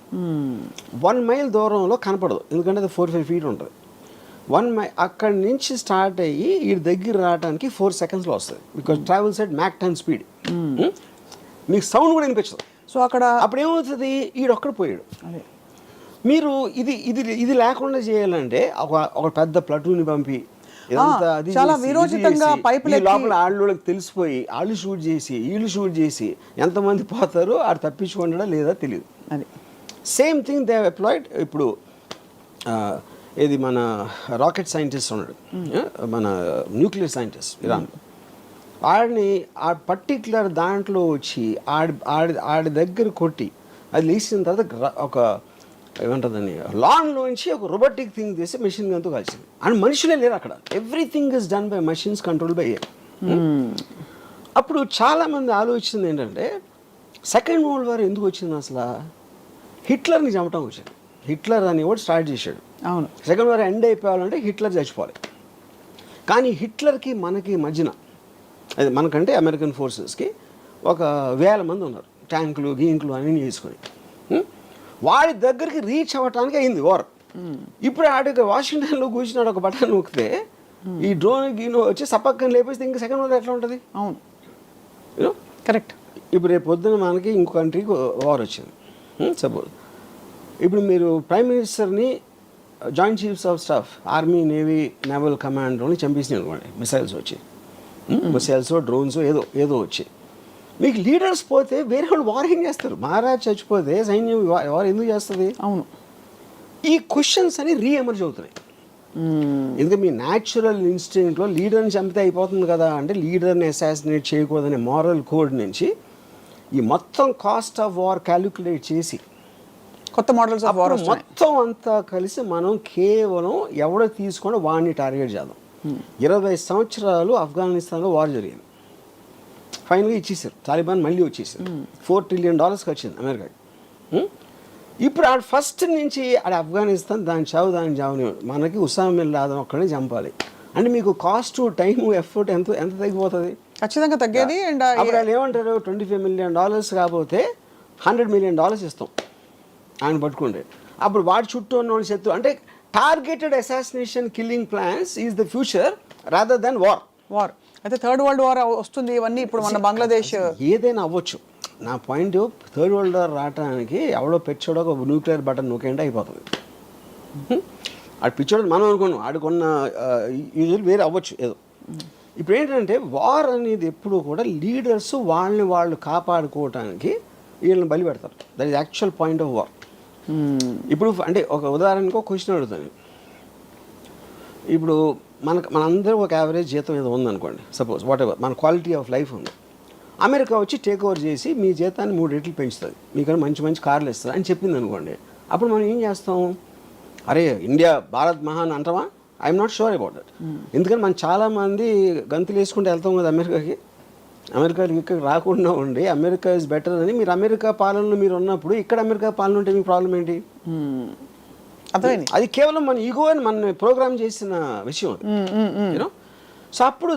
1 mile దూరంలో కనపడదు, ఎందుకంటే అది 4-5 feet ఉంటుంది. 1 mile అక్కడి నుంచి స్టార్ట్ అయ్యి ఈ దగ్గర రావడానికి 4 secondsలో వస్తుంది. Because travels at Mach 10 speed. మీకు సౌండ్ కూడా వినిపించదు. సో అక్కడ అప్పుడు ఏమవుతుంది, ఈడొక్కడ పోయాడు. మీరు ఇది లేకుండా చేయాలంటే ఒక పెద్ద ప్లటూని పంపి చాలా విరోచితంగా పైపులు లోపల వాళ్ళకి తెలిసిపోయి వాళ్ళు షూట్ చేసి వీళ్ళు షూట్ చేసి ఎంతమంది పోతారో ఆడు తప్పించుకుంటాడా లేదా తెలియదు. అది సేమ్ థింగ్ దే అప్లాయిడ్. ఇప్పుడు ఇది మన రాకెట్ సైంటిస్ట్ ఉన్నాడు, మన న్యూక్లియర్ సైంటిస్ట్ ఇరాన్, ఆడిని ఆ పర్టిక్యులర్ దాంట్లో వచ్చి ఆడి దగ్గర కొట్టి అది లేచిన తర్వాత ఒక ఏమంటుందని లాన్లోంచి ఒక రోబోటిక్ థింగ్ చేసి మెషిన్ గన్తో కలిసింది. అండ్ మనుషులే లేరు అక్కడ, everything is done by machines control by AI. అప్పుడు చాలామంది ఆలోచించింది ఏంటంటే సెకండ్ వరల్డ్ వార్ ఎందుకు వచ్చింది అసలు, హిట్లర్ని చంపటం వచ్చింది. హిట్లర్ అని కూడా స్టార్ట్ చేశాడు. అవును, సెకండ్ వార్ ఎండ్ అయిపోవాలంటే హిట్లర్ చచ్చిపోవాలి. కానీ హిట్లర్కి మనకి మధ్యన, అది మనకంటే అమెరికన్ ఫోర్సెస్కి ఒక 1000 మంది ఉన్నారు, ట్యాంకులు గీంకులు అన్నీ చేసుకొని. వాడి దగ్గరికి రీచ్ అవ్వటానికి అయింది వార్. ఇప్పుడు ఆడికి వాషింగ్టన్లో కూర్చున్నాడు, ఒక బటన్ నొక్కితే ఈ డ్రోన్ గీనో వచ్చి సపక్కని లేపేస్తే ఇంకా సెకండ్ వార్ ఎట్లా ఉంటుంది? అవును, యూనో కరెక్ట్. ఇప్పుడు రేపు పొద్దున మనకి ఇంకో కంట్రీకి వార్ వచ్చింది సపోజ్. ఇప్పుడు మీరు ప్రైమ్ మినిస్టర్ని joint chiefs of staff army navy naval కమాండర్ని చంపేసినాయి అనుకోండి, మిసైల్స్ వచ్చి, మిసైల్స్ డ్రోన్స్ ఏదో వచ్చి, మీకు లీడర్స్ పోతే వేరే వాళ్ళు వార్ ఏం చేస్తారు? మహారాజ్ చచ్చిపోతే సైన్యం వార్ ఎందుకు చేస్తుంది? అవును, ఈ క్వశ్చన్స్ అని రీఎమర్జ్ అవుతున్నాయి. ఎందుకంటే మీ న్యాచురల్ ఇన్స్టింక్ట్లో లీడర్ని చంపితే అయిపోతుంది కదా అంటే, లీడర్ని అసాసినేట్ చేయకూడదనే మారల్ కోడ్ నుంచి ఈ మొత్తం కాస్ట్ ఆఫ్ వార్ క్యాలిక్యులేట్ చేసి కొత్త మోడల్స్ ఆఫ్ వార్ మొత్తం అంతా కలిసి మనం కేవలం ఎవడో తీసుకొని వాడిని టార్గెట్ చేద్దాం. 20 సంవత్సరాలు ఆఫ్ఘనిస్తాన్లో వార్ జరిగింది. ఫైనల్గా ఇచ్చేసారు, తాలిబాన్ మళ్ళీ వచ్చేసారు. $4 trillion వచ్చింది అమెరికాకి. ఇప్పుడు ఆడ ఫస్ట్ నుంచి ఆడ ఆఫ్ఘనిస్తాన్ దాని చావుని మనకి ఉసామా బిన్ లాదెన్ ఒక్కడిని చంపాలి అంటే మీకు కాస్ట్, టైం, ఎఫర్ట్ ఎంత తగ్గిపోతుంది? ఖచ్చితంగా తగ్గేది. అండ్ అప్పుడు వాళ్ళు ఏమంటారు, $25 million కాకపోతే $100 million ఇస్తాం ఆయన పట్టుకుంటే. అప్పుడు వాడి చుట్టూ ఉన్న వాళ్ళు శత్రు అంటే targeted assassination killing plans is the future rather than war. అయితే థర్డ్ వరల్డ్ వార్ వస్తుంది. ఇవన్నీ ఇప్పుడు మన బంగ్లాదేశ్ ఏదైనా అవ్వచ్చు. నా పాయింట్ థర్డ్ వరల్డ్ వార్ రావడానికి ఎవడో పెచ్చోడో ఒక న్యూక్లియర్ బటన్ నొక్కేంటే అయిపోతుంది. ఆడు పిచ్చోడు మనం అనుకున్నాం, ఆడుకున్న యూజువల్ వేరే అవ్వచ్చు ఏదో. ఇప్పుడు ఏంటంటే వార్ అనేది ఎప్పుడు కూడా లీడర్స్ వాళ్ళని వాళ్ళు కాపాడుకోవటానికి వీళ్ళని బలి పెడతారు. That is actual point of war. ఇప్పుడు అంటే ఒక ఉదాహరణకు ఒక క్వశ్చన్ అడుగుతాను. ఇప్పుడు మనందరూ ఒక యావరేజ్ జీతం ఏదో ఉందనుకోండి, సపోజ్ వాట్ ఎవర్ మన క్వాలిటీ ఆఫ్ లైఫ్ ఉంది. అమెరికా వచ్చి టేక్ ఓవర్ చేసి మీ జీతాన్ని 3 రెట్లు పెంచుతుంది, మీకన్నా మంచి కార్లు ఇస్తుంది అని చెప్పింది అనుకోండి. అప్పుడు మనం ఏం చేస్తాం? అరే ఇండియా భారత్ మహాన్ అంటామా? I'm not sure about that. ఎందుకంటే మనం చాలామంది గంతులు వేసుకుంటూ వెళ్తాం కదా అమెరికాకి. అమెరికాకి ఇక్కడ రాకుండా ఉండి అమెరికా ఇస్ బెటర్ అని మీరు అమెరికా పాలనలో మీరు ఉన్నప్పుడు ఇక్కడ అమెరికా పాలన ఉంటే మీకు ప్రాబ్లం ఏంటి? అర్థమైంది. అది కేవలం మన ఈగో అని మన ప్రోగ్రామ్ చేసిన విషయం అది, యూనో. సో అప్పుడు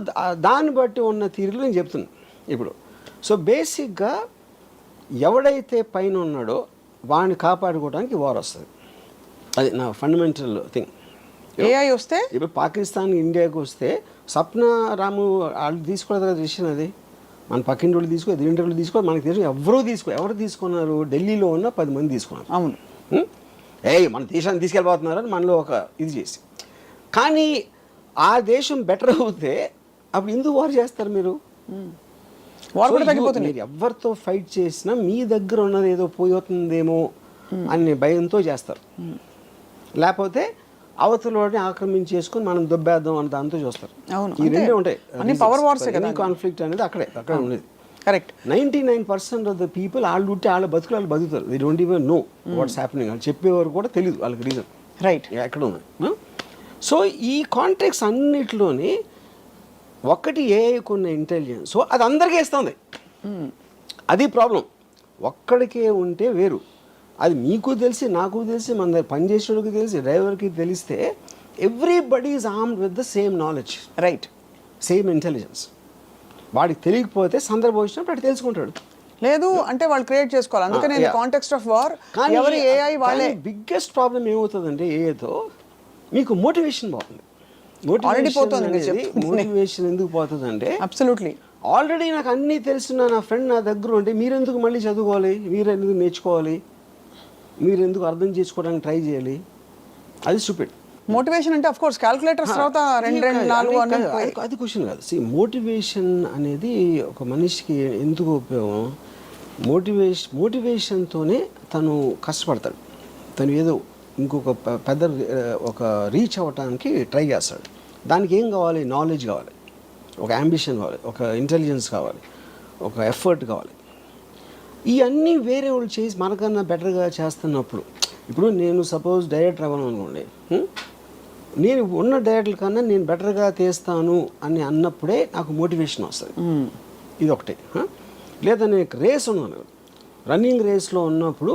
దాన్ని బట్టి ఉన్న తీరులో నేను చెప్తున్నాను ఇప్పుడు. సో బేసిక్గా ఎవడైతే పైన ఉన్నాడో వాడిని కాపాడుకోవడానికి వార్ వస్తుంది. అది నా ఫండమెంటల్ థింగ్. ఏఐ వస్తే ఇప్పుడు పాకిస్తాన్ ఇండియాకి వస్తే సప్న రాము వాళ్ళు తీసుకోలేదు కదా డిసిషన్. అది మన పక్కింటి వాళ్ళు తీసుకో, ఎదురింటి వాళ్ళు తీసుకో, మనకి తెలుసు ఎవరు తీసుకున్నారు? ఢిల్లీలో ఉన్న 10 మంది తీసుకున్నారు. అవును, మన దేశాన్ని తీసుకెళ్ళిపోతున్నారని మనలో ఒక ఇది చేసి. కానీ ఆ దేశం బెటర్ అవుతే అప్పుడు ఎందుకు వార్ చేస్తారు మీరు? వార్ కూడా తగ్గిపోతుంది. మీరు ఎవరితో ఫైట్ చేసినా మీ దగ్గర ఉన్నది ఏదో పోతుందేమో అనే భయంతో చేస్తారు. లేకపోతే అవతలని ఆక్రమించేసుకొని మనం దొబ్బేద్దాం అని దాంతో చూస్తారు. ఈ రెండే ఉంటాయి. పవర్ వార్స్ కాన్ఫ్లిక్ట్ అనేది అక్కడే ఉండేది. కరెక్ట్. 99% ఆఫ్ ద పీపుల్ వాళ్ళు ఉంటే వాళ్ళ బతుకులు వాళ్ళు బతుకుతారు. They don't even know what's happening. వాళ్ళు చెప్పేవారు కూడా తెలియదు వాళ్ళకి రీజన్ రైట్ ఎక్కడ ఉంది. సో ఈ కాంటెక్స్ అన్నిటిలోని ఒకటి ఏఐకున్న ఇంటెలిజెన్స్ అది అందరికీ ఇస్తుంది. అది ప్రాబ్లం. ఒక్కడికే ఉంటే వేరు. అది మీకు తెలిసి, నాకు తెలిసి, మన దగ్గర పనిచేసేవాడికి తెలిసి, డ్రైవర్కి తెలిస్తే everybody is armed with the same knowledge, right, same intelligence. వాడికి తెలియకపోతే సందర్భం వచ్చినప్పుడు అటు తెలుసుకుంటాడు. లేదు అంటే వాళ్ళు క్రియేట్ చేసుకోవాలి. అందుకని నేను కాంటెక్స్ట్ ఆఫ్ వార్ ఎవరి ఏఐ వాళ్ళే. బిగ్గెస్ట్ ప్రాబ్లం ఏమవుతుందంటే ఏఐతో మీకు మోటివేషన్ పోతుంది. మోటివేషన్ ఎందుకు పోతుందంటే అబ్సల్యూట్లీ ఆల్రెడీ నాకు అన్నీ తెలిసిన నా ఫ్రెండ్ నా దగ్గర ఉంటే మీరెందుకు మళ్ళీ చదువుకోవాలి, మీరెందుకు నేర్చుకోవాలి, మీరెందుకు అర్థం చేసుకోవడానికి ట్రై చేయాలి? అది స్టూపిడ్. మోటివేషన్ అంటే ఆఫ్ కోర్స్ క్యాలిక్యులేటర్స్ తర్వాత 2, 4 అది క్వశ్చన్ కాదు. మోటివేషన్ అనేది ఒక మనిషికి ఎందుకు ఉపయోగం? మోటివేషన్తోనే తను కష్టపడతాడు. తను ఏదో ఇంకొక పెద్ద ఒక రీచ్ అవ్వటానికి ట్రై చేస్తాడు. దానికి ఏం కావాలి? నాలెడ్జ్ కావాలి, ఒక అంబిషన్ కావాలి, ఒక ఇంటెలిజెన్స్ కావాలి, ఒక ఎఫర్ట్ కావాలి. ఇవన్నీ వేరే వాళ్ళు చేసి మనకన్నా బెటర్గా చేస్తున్నప్పుడు, ఇప్పుడు నేను సపోజ్ డైరెక్టర్ అవ్వను అనుకోండి, నేను ఉన్న డైరెక్టర్ కన్నా నేను బెటర్గా తీస్తాను అని అన్నప్పుడే నాకు మోటివేషన్ వస్తుంది. ఇది ఒకటి. లేదా నేను రేస్ ఉన్నాను, రన్నింగ్ రేస్లో ఉన్నప్పుడు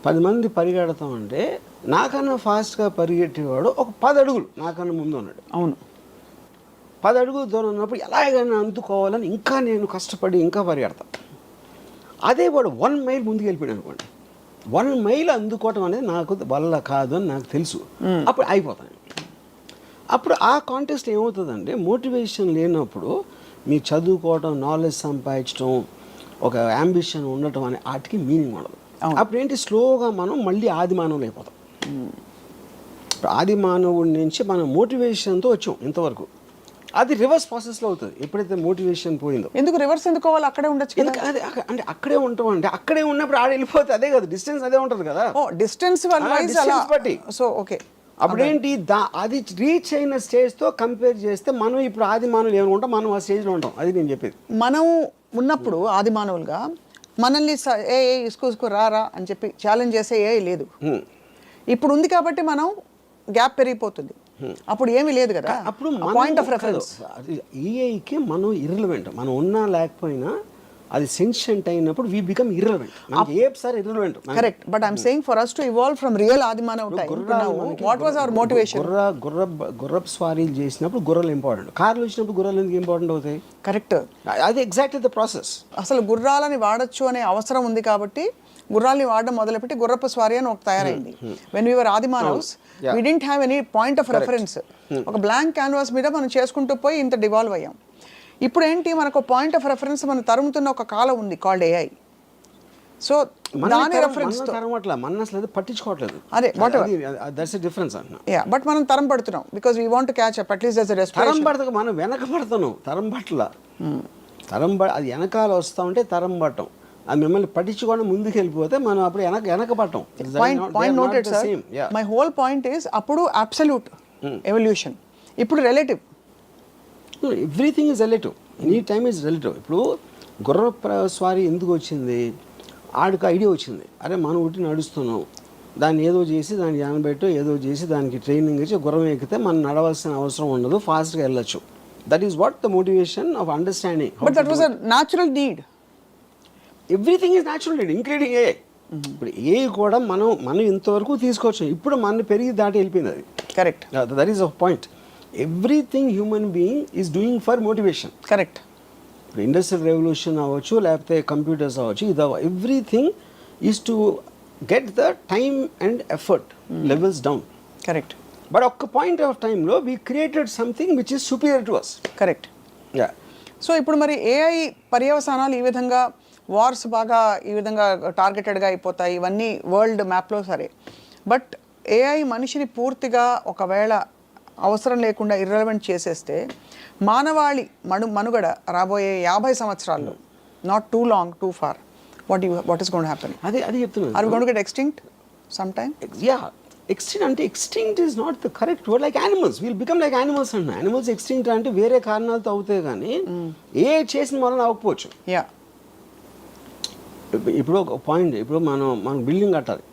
10 మంది పరిగెడతామంటే నాకన్నా ఫాస్ట్గా పరిగెట్టేవాడు ఒక 10 అడుగులు నాకన్నా ముందు ఉన్నాడు. అవును, 10 అడుగులు దూరం ఉన్నప్పుడు ఎలాగైనా అందుకోవాలని ఇంకా నేను కష్టపడి ఇంకా పరిగెడతాను. అదే వాడు 1 మైల్ ముందుకు వెళ్ళిపోయాడు అనుకోండి, 1 మైల్ అందుకోవటం అనేది నాకు వల్ల కాదు అని నాకు తెలుసు. అప్పుడు అయిపోతాను. అప్పుడు ఆ కాంటెక్స్ట్ ఏమవుతుందంటే మోటివేషన్ లేనప్పుడు మీరు చదువుకోవడం, నాలెడ్జ్ సంపాదించడం, ఒక అంబిషన్ ఉండటం అనే వాటికి మీనింగ్ ఉండదు. అప్పుడు ఏంటి, స్లోగా మనం మళ్ళీ ఆది మానవులు అయిపోతాం. ఆది మానవుడి నుంచి మనం మోటివేషన్తో వచ్చాం ఇంతవరకు. అది రివర్స్ ప్రాసెస్లో అవుతుంది ఎప్పుడైతే మోటివేషన్ పోయిందో. ఎందుకు రివర్స్ ఎందుకు అవ్వాలి? అక్కడే ఉండొచ్చు కదా. అదే అంటే అక్కడే ఉంటాం అంటే అక్కడే ఉన్నప్పుడు ఆడ వెళ్ళిపోతే అదే కదా డిస్టెన్స్, అదే ఉంటుంది కదా. ఓ డిస్టెన్స్ బట్టి. సో ఓకే, అప్పుడేంటి అది రీచ్ అయిన స్టేజ్తో కంపేర్ చేస్తే మనం ఇప్పుడు ఆది మానవులు ఏమనుకుంటాం, మనం ఆ స్టేజ్లో ఉంటాం. అది నేను చెప్పేది. మనం ఉన్నప్పుడు ఆది మానవులుగా మనల్ని ఏ ఇసుకు రారా అని చెప్పి ఛాలెంజ్ చేసే ఏ లేదు. ఇప్పుడు ఉంది కాబట్టి మనం గ్యాప్ పెరిగిపోతుంది. అప్పుడు ఏమీ లేదు కదా. అప్పుడు పాయింట్ ఆఫ్ రెఫరెన్స్ ఏఐకి మనం ఇర్రెలవెంట్. మనం ఉన్నా లేకపోయినా అది సెన్షియంట్ అయినప్పుడు వి బికమ్ ఇర్రెలవెంట్. మనకి ఏసారి irrelevant. Correct, but I'm saying for us to evolve from real ఆదిమానవ time what was our motivation? గుర్రపు స్వారీలు చేసినప్పుడు గుర్రాలు ఇంపార్టెంట్. కార్లు వచ్చినప్పుడు గుర్రాలు ఎందుకు ఇంపార్టెంట్ అవుతాయి? కరెక్ట్, అది ఎగ్జాక్ట్లీ ద ప్రాసెస్. అసలు గుర్రాలని వాడచ్చు అనే అవసరం ఉంది కాబట్టి గుర్రాలని వాడడం మొదలుపెట్టి గుర్రపు స్వారీ అని ఒక తయారైంది. వెన్ వీఆర్ ఆదిమానవ్స్ we didn't have any point of reference. ఒక బ్లాంక్ క్యాన్వాస్ మీద మనం చేసుకుంటూ పోయి ఇంత డివాల్వ్ అయ్యాం. ఇప్పుడు ఏంటి, మనకు పాయింట్ ఆఫ్ రెఫరెన్స్ మనం తరుముతున్న ఒక కాలం ఉంది కాల్డ్ ఏఐ. సో దాని రెఫరెన్స్ తో మనం అసలు పట్టించుకోవట్లేదు. అదే దట్స్ డిఫరెన్స్ అన్న. యా, బట్ మనం తరం పడుతున్నాం because we want to catch up at least as a respiration. తరం పడతాం, మనం వెనక పడతాను. తరం పట్ల అది వెనకాల వస్తా ఉంటే తరం పట్టం. అది మిమ్మల్ని పట్టించుకోవడం ముందుకు వెళ్ళిపోతే మనం అప్పుడు వెనక పట్టం. Point noted sir. My whole point is అప్పుడు అబ్సల్యూట్ ఎవల్యూషన్, ఇప్పుడు relative. Everything is relative, any time is relative. ఇప్పుడు గుర్ర స్వారీ ఎందుకు వచ్చింది? ఆడికి ఐడియా వచ్చింది, అరే మనం ఒకటి నడుస్తున్నాం, దాన్ని ఏదో చేసి దాన్ని జానబెట్టో ఏదో చేసి దానికి ట్రైనింగ్ ఇచ్చి గుర్రం ఎక్కితే మనం నడవాల్సిన అవసరం ఉండదు, ఫాస్ట్గా వెళ్ళొచ్చు. That is what the motivation of understanding. But that was a natural need. Everything is natural need including a. ఇప్పుడు ఏ కూడా మనం ఇంతవరకు తీసుకోవచ్చు, ఇప్పుడు మన పెరిగి దాటి వెళ్ళిపోయింది అది. Correct, that is a point. Everything human being is doing for motivation. Correct. ఇప్పుడు ఇండస్ట్రియల్ రెవల్యూషన్ అవ్వచ్చు, లేకపోతే కంప్యూటర్స్ అవ్వచ్చు, ఇది everything is to get the time and effort levels down. Correct. But ఒక్క పాయింట్ ఆఫ్ టైంలో we created something which is superior to us. Correct. Yeah. So ఇప్పుడు మరి ఏఐ పర్యవసానాలు ఈ విధంగా, వార్స్ బాగా ఈ విధంగా టార్గెటెడ్గా అయిపోతాయి, ఇవన్నీ వరల్డ్ మ్యాప్లో సరే. బట్ ఏఐ మనిషిని పూర్తిగా ఒకవేళ అవసరం లేకుండా ఇర్రెలవెంట్ చేసేస్తే మానవాళి మనుగడ రాబోయే 50 సంవత్సరాల్లో, not too long, too far, what is going to happen? అది చెప్తున్నాను. Are we going to get extinct some time? Yeah, extinct అంటే extinct is not the correct word. Like animals, we'll become like animals అన్న. యానిమల్స్ ఎక్స్టింక్ట్ అంటే వేరే కారణాలతో అవుతాయి కానీ ఏ చేసిన వలన అవ్వకపోవచ్చు. యా. ఇప్పుడు ఒక పాయింట్, ఇప్పుడు మనం బిల్డింగ్ కట్టాలి,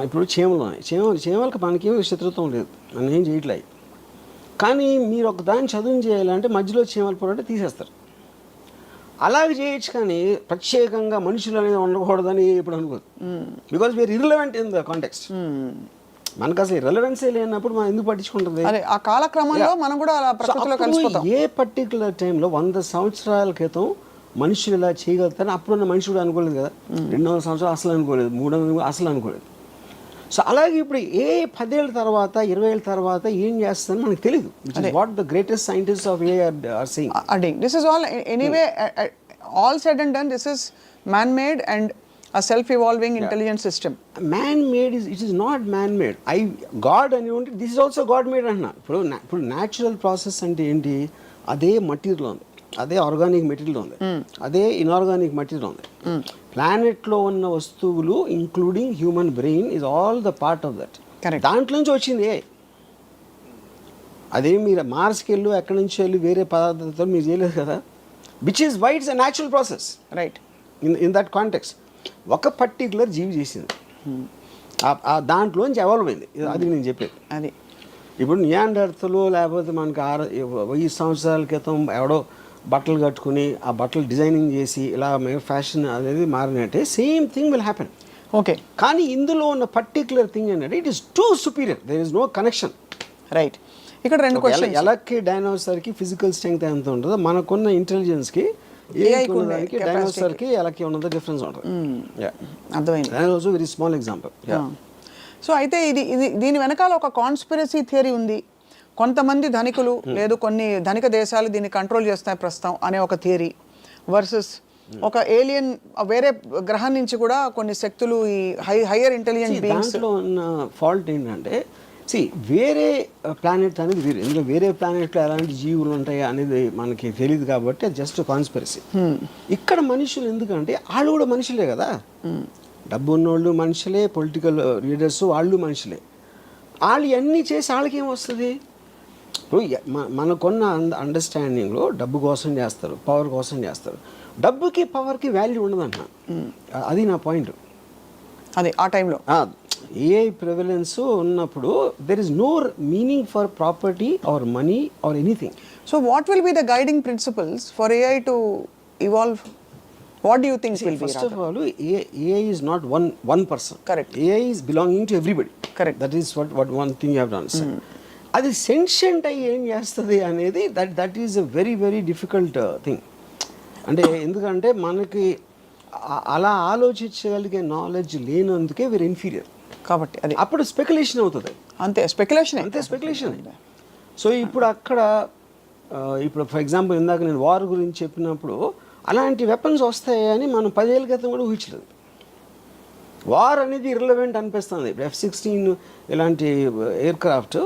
ఇప్పుడు చీమలు ఉన్నాయి, చీమలకు మనకేమీ శత్రుత్వం లేదు, మనం ఏం చేయట్లేదు. కానీ మీరు ఒక దాన్ని చదువు చేయాలంటే మధ్యలో చీమలు పోరంటే తీసేస్తారు. అలాగే చేయొచ్చు కానీ ప్రత్యేకంగా మనుషులు అనేది ఉండకూడదని ఇప్పుడు అనుకోదు. Because we are irrelevant in the context. మనకు అసలు ఇర్రెలవెన్సే లేనప్పుడు మనం ఎందుకు పట్టించుకుంటుంది? ఆ కాలక్రమంలో మనం కూడా అలా ప్రకృతిలో కలిసిపోతాం. ఏ పర్టికులర్ టైంలో 100 సంవత్సరాల క్రితం మనుషులు ఇలా చేయగలుగుతారని అప్పుడున్న మనుషుడు అనుకోలేదు కదా. 200 సంవత్సరాలు అసలు అనుకోలేదు, 300 అసలు అనుకోలేదు. సో అలాగే ఇప్పుడు 10 ఏళ్ళ తర్వాత 20 ఏళ్ళ తర్వాత ఏం చేస్తారని మనకు తెలియదు. What the greatest scientist of AI are saying. This is all anyway, all said and done, this is man-made and a self-evolving intelligent system. Man-made it is not man-made. God అని ఉంటే this is also God-made అంటున్నా. ఇప్పుడు న్యాచురల్ ప్రాసెస్ అంటే ఏంటి? అదే మటీరియల్ ఉంది, అదే ఆర్గానిక్ మెటీరియల్ ఉంది, అదే ఇన్ఆర్గానిక్ మెటీరియల్ ఉంది. ప్లానెట్లో ఉన్న వస్తువులు including human brain is all the part of that. దాంట్లో నుంచి వచ్చింది. అదే మీరు మార్స్కి వెళ్ళి ఎక్కడి నుంచి వెళ్ళి వేరే పదార్థాలతో మీరు చేయలేదు కదా. Which is why it's a natural process. Right. In that context ఒక పర్టికులర్ జీవి చేసింది, దాంట్లోంచి ఎవాల్వ్ అయింది. అది నేను చెప్పేది. అది ఇప్పుడు నియాండర్తలు లేకపోతే మనకి 1000 సంవత్సరాల క్రితం ఎవడో బట్టలు కట్టుకుని ఆ బట్టలు డిజైనింగ్ చేసి ఇలా ఫ్యాషన్ అనేది మారినట్టే same thing will happen. Okay. కానీ ఇందులో ఉన్న పర్టికులర్ థింగ్ ఏంటంటే it is too superior, there is no connection. Right. ఇక్కడ 2 క్వశ్చన్స్. ఎలక్కి డైనోసార్కి ఫిజికల్ స్ట్రెంగ్త్ ఎంత ఉంటుందో మనకున్న ఇంటెలిజెన్స్కి డైనోసార్కి ఎలక్కి ఉన్నంత డిఫరెన్స్ ఉంటుంది. అర్థమైంది. Also very small example. So అయితే ఇది దీని వెనకాల ఒక కాన్స్పిరసీ థియరీ ఉంది. కొంతమంది ధనికులు లేదు కొన్ని ధనిక దేశాలు దీన్ని కంట్రోల్ చేస్తాయి ప్రస్తుతం అనే ఒక థియరీ వర్సెస్ ఒక ఏలియన్ వేరే గ్రహం నుంచి కూడా కొన్ని శక్తులు ఈ హైయర్ ఇంటెలిజెంట్ బీయింగ్స్. దాంట్లో ఉన్న ఫాల్ట్ ఏంటంటే వేరే ప్లానెట్ అనేది వేరే, ఇందులో వేరే ప్లానెట్లో ఎలాంటి జీవులు ఉంటాయి అనేది మనకి తెలియదు కాబట్టి అది జస్ట్ కాన్స్పిరసీ. ఇక్కడ మనుషులు ఎందుకంటే వాళ్ళు కూడా మనుషులే కదా, డబ్బు ఉన్నోళ్ళు మనుషులే, పొలిటికల్ లీడర్స్ వాళ్ళు మనుషులే. వాళ్ళు ఇవన్నీ చేసి వాళ్ళకి ఏమొస్తుంది? ఇప్పుడు మనకున్న అండర్స్టాండింగ్లో డబ్బు కోసం చేస్తారు, పవర్ కోసం చేస్తారు. డబ్బుకి పవర్కి వాల్యూ ఉండదన్న, అది నా పాయింట్. అదే ఆ టైంలో ఏఐ ప్రివలెన్స్ ఉన్నప్పుడు there is no meaning for property or money or anything. So what will be the guiding principles for AI to evolve? What do you think will be? First of all, AI is not one person. Correct. AI is belonging to everybody. Correct. That is what one thing you have to understand. అది సెన్షియంట్ అయ్యి ఏం చేస్తుంది అనేది that is a very very difficult thing. అంటే ఎందుకంటే మనకి అలా ఆలోచించగలిగే నాలెడ్జ్ లేనందుకే వీరు ఇన్ఫీరియర్ కాబట్టి అది అప్పుడు స్పెక్యులేషన్ అవుతుంది. అంతే స్పెక్యులేషన్, అంతే స్పెక్యులేషన్. సో ఇప్పుడు అక్కడ ఇప్పుడు ఫర్ ఎగ్జాంపుల్ ఇందాక నేను వార్ గురించి చెప్పినప్పుడు అలాంటి వెపన్స్ వస్తాయని మనం 10 ఏళ్ళ క్రితం కూడా ఊహించలేదు. వార్ అనేది ఇర్రిలవెంట్ అనిపిస్తుంది. ఇప్పుడు F-16 ఇలాంటి ఎయిర్క్రాఫ్ట్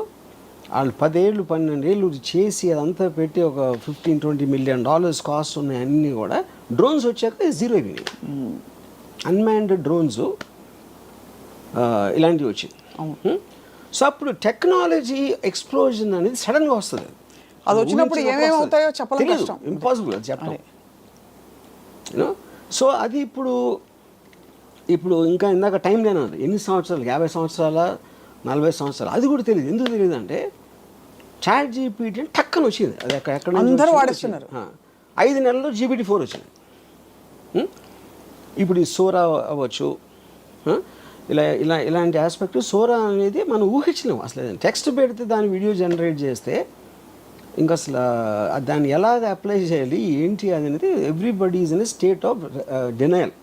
వాళ్ళు 10 ఏళ్ళు 12 ఏళ్ళు చేసి అదంతా పెట్టి ఒక $15-20 million కాస్ట్ ఉన్నాయి. అన్నీ కూడా డ్రోన్స్ వచ్చాక జీరో అయిపోయినాయి. అన్మాన్డ్ డ్రోన్స్ ఇలాంటివి వచ్చింది. సో అప్పుడు టెక్నాలజీ ఎక్స్ప్లోజన్ అనేది సడన్గా వస్తుంది. అది వచ్చినప్పుడు ఏమేమి అవుతాయో చెప్పడం కష్టం, ఇంపాసిబుల్ అది చెప్పడం. సో అది ఇప్పుడు ఇంకా ఇందాక టైం లేనది ఎన్ని సంవత్సరాలు, 50 సంవత్సరాల 40 సంవత్సరాలు, అది కూడా తెలియదు. ఎందుకు తెలియదు అంటే ChatGPT టక్కన వచ్చింది. అది ఎక్కడ అందరూ వాడేస్తున్నారు. 5 నెలల్లో GPT-4 వచ్చింది. ఇప్పుడు ఈ సోరా అవ్వచ్చు, ఇలాంటి ఆస్పెక్ట్. సోరా అనేది మనం ఊహించలేము అసలు. టెక్స్ట్ పెడితే దాని వీడియో జనరేట్ చేస్తే ఇంకా అసలు దాన్ని ఎలాగ అప్లై చేయాలి ఏంటి అనేది everybody is in state of denial.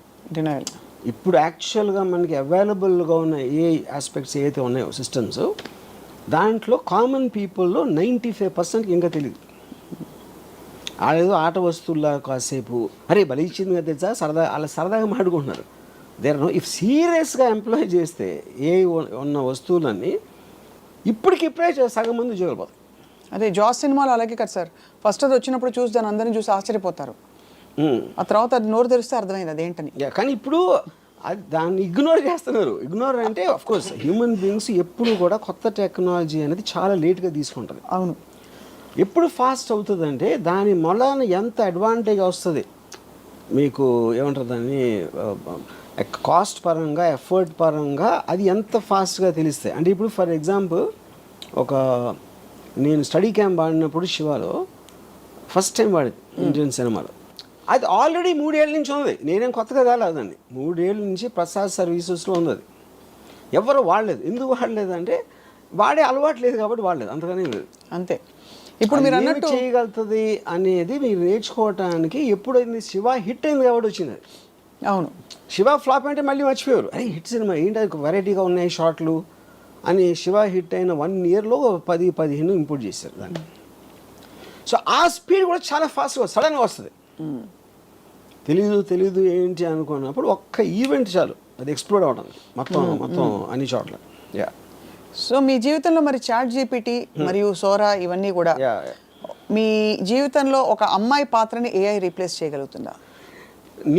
ఇప్పుడు యాక్చువల్గా మనకి అవైలబుల్గా ఉన్న ఏ ఆస్పెక్ట్స్ ఏవైతే ఉన్నాయో సిస్టమ్స్, దాంట్లో కామన్ పీపుల్లో 95% ఇంకా తెలియదు. వాళ్ళేదో ఆట వస్తువుల్లా కాసేపు అరే బలి ఇచ్చింది కదా తెలుసా సరదాగా మాట్లాడుకుంటున్నారు. ఇఫ్ సీరియస్గా ఎంప్లాయ్ చేస్తే ఏ ఉన్న వస్తువులన్నీ ఇప్పటికిప్పుడే సగం మంది ఉద్యోగాలు. అదే జాస్ సినిమాలో అలాగే కదా సార్, ఫస్ట్ అది వచ్చినప్పుడు చూసి దాన్ని అందరినీ చూసి ఆశ్చర్యపోతారు, ఆ తర్వాత అది నోరు తెరిస్తే అర్థమైంది అదేంటని. కానీ ఇప్పుడు దాన్ని ఇగ్నోర్ చేస్తున్నారు. ఇగ్నోర్ అంటే ఆఫ్ కోర్స్ హ్యూమన్ బీయింగ్స్ ఎప్పుడు కూడా కొత్త టెక్నాలజీ అనేది చాలా లేట్గా తీసుకుంటుంది. అవును, ఎప్పుడు ఫాస్ట్ అవుతుందంటే దాని మొలాన ఎంత అడ్వాంటేజ్ వస్తుంది మీకు, ఏమంటారు దాన్ని, కాస్ట్ పరంగా ఎఫర్ట్ పరంగా అది ఎంత ఫాస్ట్గా తెలుస్తాయి. అంటే ఇప్పుడు ఫర్ ఎగ్జాంపుల్ నేను స్టడీ క్యాంప్ ఆడినప్పుడు శివాలో ఫస్ట్ టైం వాడింది ఇండియన్ సినిమాలో. అది ఆల్రెడీ 3 ఏళ్ళ నుంచి ఉంది, నేనేం కొత్తగా కాలేదండి. 3 ఏళ్ళ నుంచి ప్రసాద్ సర్వీసెస్లో ఉంది. అది ఎవరు వాడలేదు. ఎందుకు వాడలేదు అంటే వాడే అలవాటు లేదు కాబట్టి వాడలేదు, అంతగానే లేదు. అంతే. ఇప్పుడు మీరు అన్నట్టు చేయగలుగుతుంది అనేది మీరు నేర్చుకోవటానికి ఎప్పుడైంది శివ హిట్ అయింది కాబట్టి వచ్చింది. అవును, శివ ఫ్లాప్ అంటే మళ్ళీ మర్చిపోయారు. అరే హిట్ సినిమా ఏంటి, అది వెరైటీగా ఉన్నాయి షార్ట్లు అని. శివ హిట్ అయిన 1 ఇయర్లో 10-15 ఇంపోర్ట్ చేశారు దాన్ని. సో ఆ స్పీడ్ కూడా చాలా ఫాస్ట్గా సడన్గా వస్తుంది. తెలీదు ఏంటి అనుకున్నప్పుడు ఒక్క ఈవెంట్ చాలు అది ఎక్స్ప్లోర్ అవడం మొత్తం అన్ని చోట్ల. సో మీ జీవితంలో మరి ChatGPT మరియు సోరా ఇవన్నీ కూడా మీ జీవితంలో ఒక అమ్మాయి పాత్రని AI రీప్లేస్ చేయగలుగుతుందా?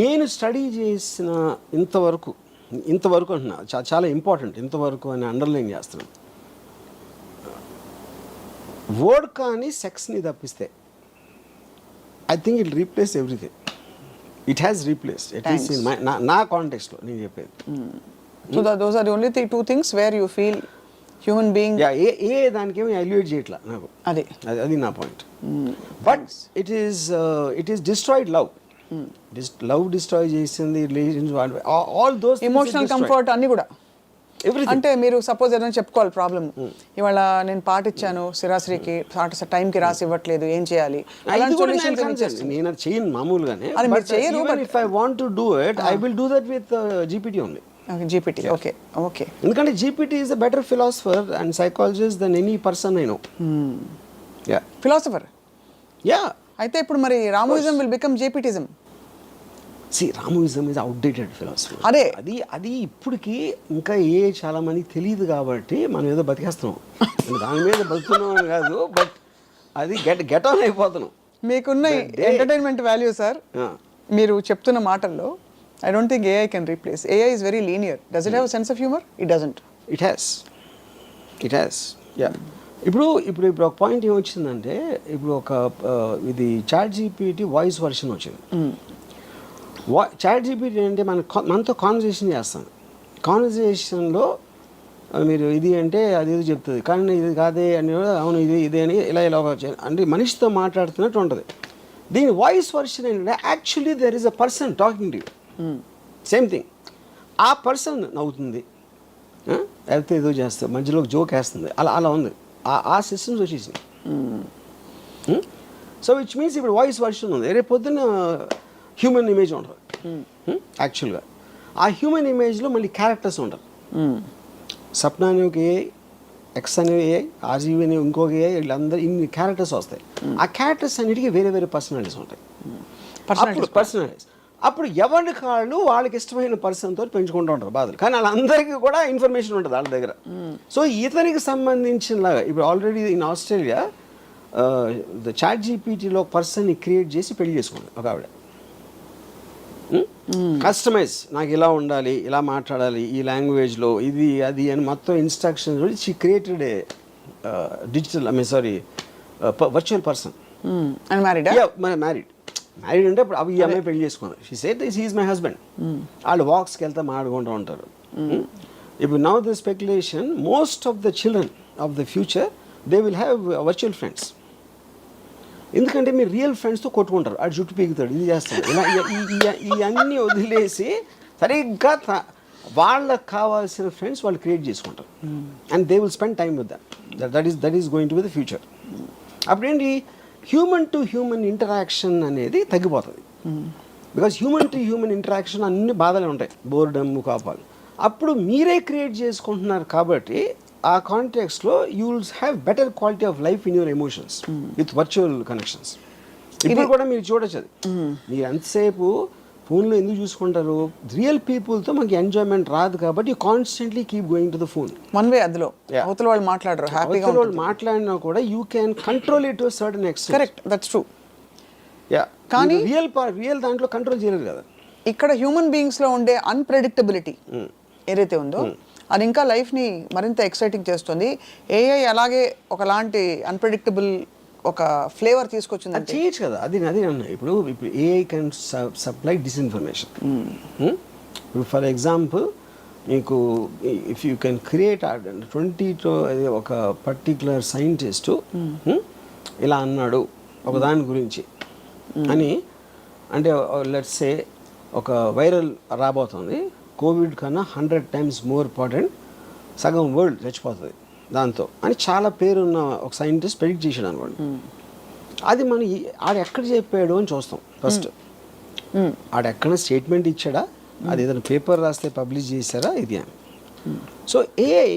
నేను స్టడీ చేసిన ఇంతవరకు అంటున్నా, చాలా ఇంపార్టెంట్ ఇంతవరకు అని అండర్లైన్ చేస్తున్నాను. వర్డ్ కానీ సెక్స్ని తప్పిస్తే I think it replace everything. It has replace at least in నా కాంటెక్స్ట్లో నేను చెప్పేది. So those are the only 2 things where you feel human being దానికి ఏమి ఎలివేట్ చేయట్లా నాకు. అది నా point. But it is destroyed love. Love destroy చేసింది, relations, all those emotional comfort అన్ని కూడా. అంటే మీరు సపోజ్ ఏదైనా చెప్పుకోవాలి ప్రాబ్లమ్, ఇవాళ నేను పాట ఇచ్చాను శిరాశ్రీకి, టైంకి రాసి ఇవ్వట్లేదు, ఏం చేయాలి? నేను అది చేయను మామూలుగానే. అది మీరు చేయరు. If I want to do it I will do that with GPT only. GPT. Okay okay. ఎందుకంటే GPT is a better philosopher and psychologist than any person I know. Yeah philosopher. Yeah. అయితే ఇప్పుడు మరి Ramuism will become GPTism. See Ramuism is outdated philosophy. అదే అది ఇప్పటికి ఇంకా చాలా మందికి తెలియదు కాబట్టి మనం ఏదో బతికేస్తున్నాం. దాని మీద బతుకుతున్నాం అని కాదు, బట్ అది గెట్ ఆన్ అయిపోతున్నాం. మీకున్న ఎంటర్టైన్మెంట్ వాల్యూ సార్ మీరు చెప్తున్న మాటల్లో I don't think AI can replace. AI is very linear. Does it have sense of humour? It doesn't. It has. Yeah. ఇప్పుడు ఒక పాయింట్ ఏమొచ్చిందంటే, ఇప్పుడు ఇది చాట్ జీపీటీ వాయిస్ వర్షన్ వచ్చింది. చాట్ జీపీటీ అంటే మనతో కాన్వర్జేషన్ చేస్తాను. కాన్వర్జేషన్లో మీరు ఇది అంటే అది ఇది చెప్తుంది, కానీ ఇది కాదే అని అవును ఇది అని ఇలా అంటే మనిషితో మాట్లాడుతున్నట్టు ఉంటుంది. దీని వాయిస్ వర్షన్ ఏంటంటే actually there is a person talking to you. Same thing. ఆ పర్సన్ నవ్వుతుంది, లేకపోతే ఏదో చేస్తుంది, మధ్యలో జోక్ వేస్తుంది, అలా ఉంది. ఆ సిస్టమ్స్ వచ్చేసింది. సో విచ్ మీన్స్ ఇప్పుడు వాయిస్ వర్షన్ ఉంది. రేపు పొద్దున్న హ్యూమన్ ఇమేజ్ ఉంటుంది యాక్చువల్గా. ఆ హ్యూమన్ ఇమేజ్లో మళ్ళీ క్యారెక్టర్స్ ఉంటారు. సప్న అనే ఒక ఏఐ, ఎక్స్ అనే ఏఐ, ఆర్జీవి అనే ఇంకొక ఏఐ, వీళ్ళందరూ ఇన్ని క్యారెక్టర్స్ వస్తాయి. ఆ క్యారెక్టర్స్ అన్నిటికీ వేరే వేరే పర్సనాలిటీస్ ఉంటాయి. పర్సనాలిటీస్ అప్పుడు ఎవరి కాళ్ళు వాళ్ళకి ఇష్టమైన పర్సన్తో పెంచుకుంటూ ఉంటారు బాధలు, కానీ వాళ్ళందరికీ కూడా ఇన్ఫర్మేషన్ ఉంటుంది వాళ్ళ దగ్గర. సో ఇతనికి సంబంధించినలాగా ఇప్పుడు already in Australia the chat జీపీటీలో పర్సన్ని క్రియేట్ చేసి పెళ్లి చేసుకుంది ఒక ఆవిడ. కస్టమైజ్, నాకు ఇలా ఉండాలి, ఇలా మాట్లాడాలి, ఈ లాంగ్వేజ్లో ఇది అది అని మొత్తం instructions she created a digital virtual person. Married అంటే ఇప్పుడు అవి ఈ అమ్మాయి పెళ్లి చేసుకున్నారు. She said this is my husband. వాళ్ళు వాక్స్కి వెళ్తే మాట్లాడుకుంటూ ఉంటారు. ఇప్పుడు now the speculation most of the children of the future they will have virtual friends. ఎందుకంటే మీరు రియల్ ఫ్రెండ్స్తో కొట్టుకుంటారు, అటు జుట్టు పీకుతాడు, ఇది చేస్తాడు, ఇలా ఇవన్నీ వదిలేసి సరిగ్గా వాళ్ళకి కావాల్సిన ఫ్రెండ్స్ వాళ్ళు క్రియేట్ చేసుకుంటారు. And they will spend time with that is going to be the future. అప్పుడేంటి హ్యూమన్ టు హ్యూమన్ ఇంటరాక్షన్ అనేది తగ్గిపోతుంది. Because human to human interaction అన్ని బాధలే ఉంటాయి, బోర్డమ్, కోపాలు. అప్పుడు మీరే క్రియేట్ చేసుకుంటున్నారు కాబట్టి ఆ కాంటెక్స్లో you will have better quality of life in your emotions with virtual connections. ఇప్పుడు కూడా మీరు చూడొచ్చు అది. మీరు ఎంతసేపు ఫోన్లో ఎందుకు చూసుకుంటారు? రియల్ పీపుల్తో మనకి ఎంజాయ్మెంట్ రాదు కాబట్టి you constantly keep going to the phone. One way. అందులో అవతల వాళ్ళు మాట్లాడరు, హ్యాపీగా వాళ్ళు మాట్లాడినా కూడా you can control it to certain extent. Correct, that's true. Yeah, కానీ రియల్ దాంట్లో కంట్రోల్ చేయలేరు కదా. ఇక్కడ హ్యూమన్ బీయింగ్స్లో ఉండే అన్ప్రెడిక్టబిలిటీ ఏదైతే ఉందో అది ఇంకా లైఫ్ని మరింత ఎక్సైటింగ్ చేస్తుంది. ఏఐ అలాగే ఒకలాంటి అన్ప్రెడిక్టబుల్ ఒక ఫ్లేవర్ తీసుకొచ్చింది. అది చేయొచ్చు కదా. అది అన్న ఇప్పుడు ఏఐ కెన్ సప్లై డిస్ఇన్ఫర్మేషన్. ఇప్పుడు ఫర్ ఎగ్జాంపుల్ మీకు ఇఫ్ యూ కెన్ క్రియేట్ 20 ఒక పర్టిక్యులర్ సైంటిస్టు ఇలా అన్నాడు ఒక దాని గురించి అని, అంటే లెట్స్ సే ఒక వైరల్ రాబోతుంది, కోవిడ్ కన్నా 100 times మోర్ ఇంపార్టెంట్, సగం వరల్డ్ చచ్చిపోతుంది దాంతో అని చాలా పేరున్న ఒక సైంటిస్ట్ ప్రెడిక్ట్ చేశాడు అనుకోండి. అది మన ఆడ ఎక్కడ చెప్పాడు అని చూస్తాం ఫస్ట్. ఆడెక్కడ స్టేట్మెంట్ ఇచ్చాడా, అది ఏదైనా పేపర్ రాస్తే పబ్లిష్ చేశారా, ఇది అని. So AI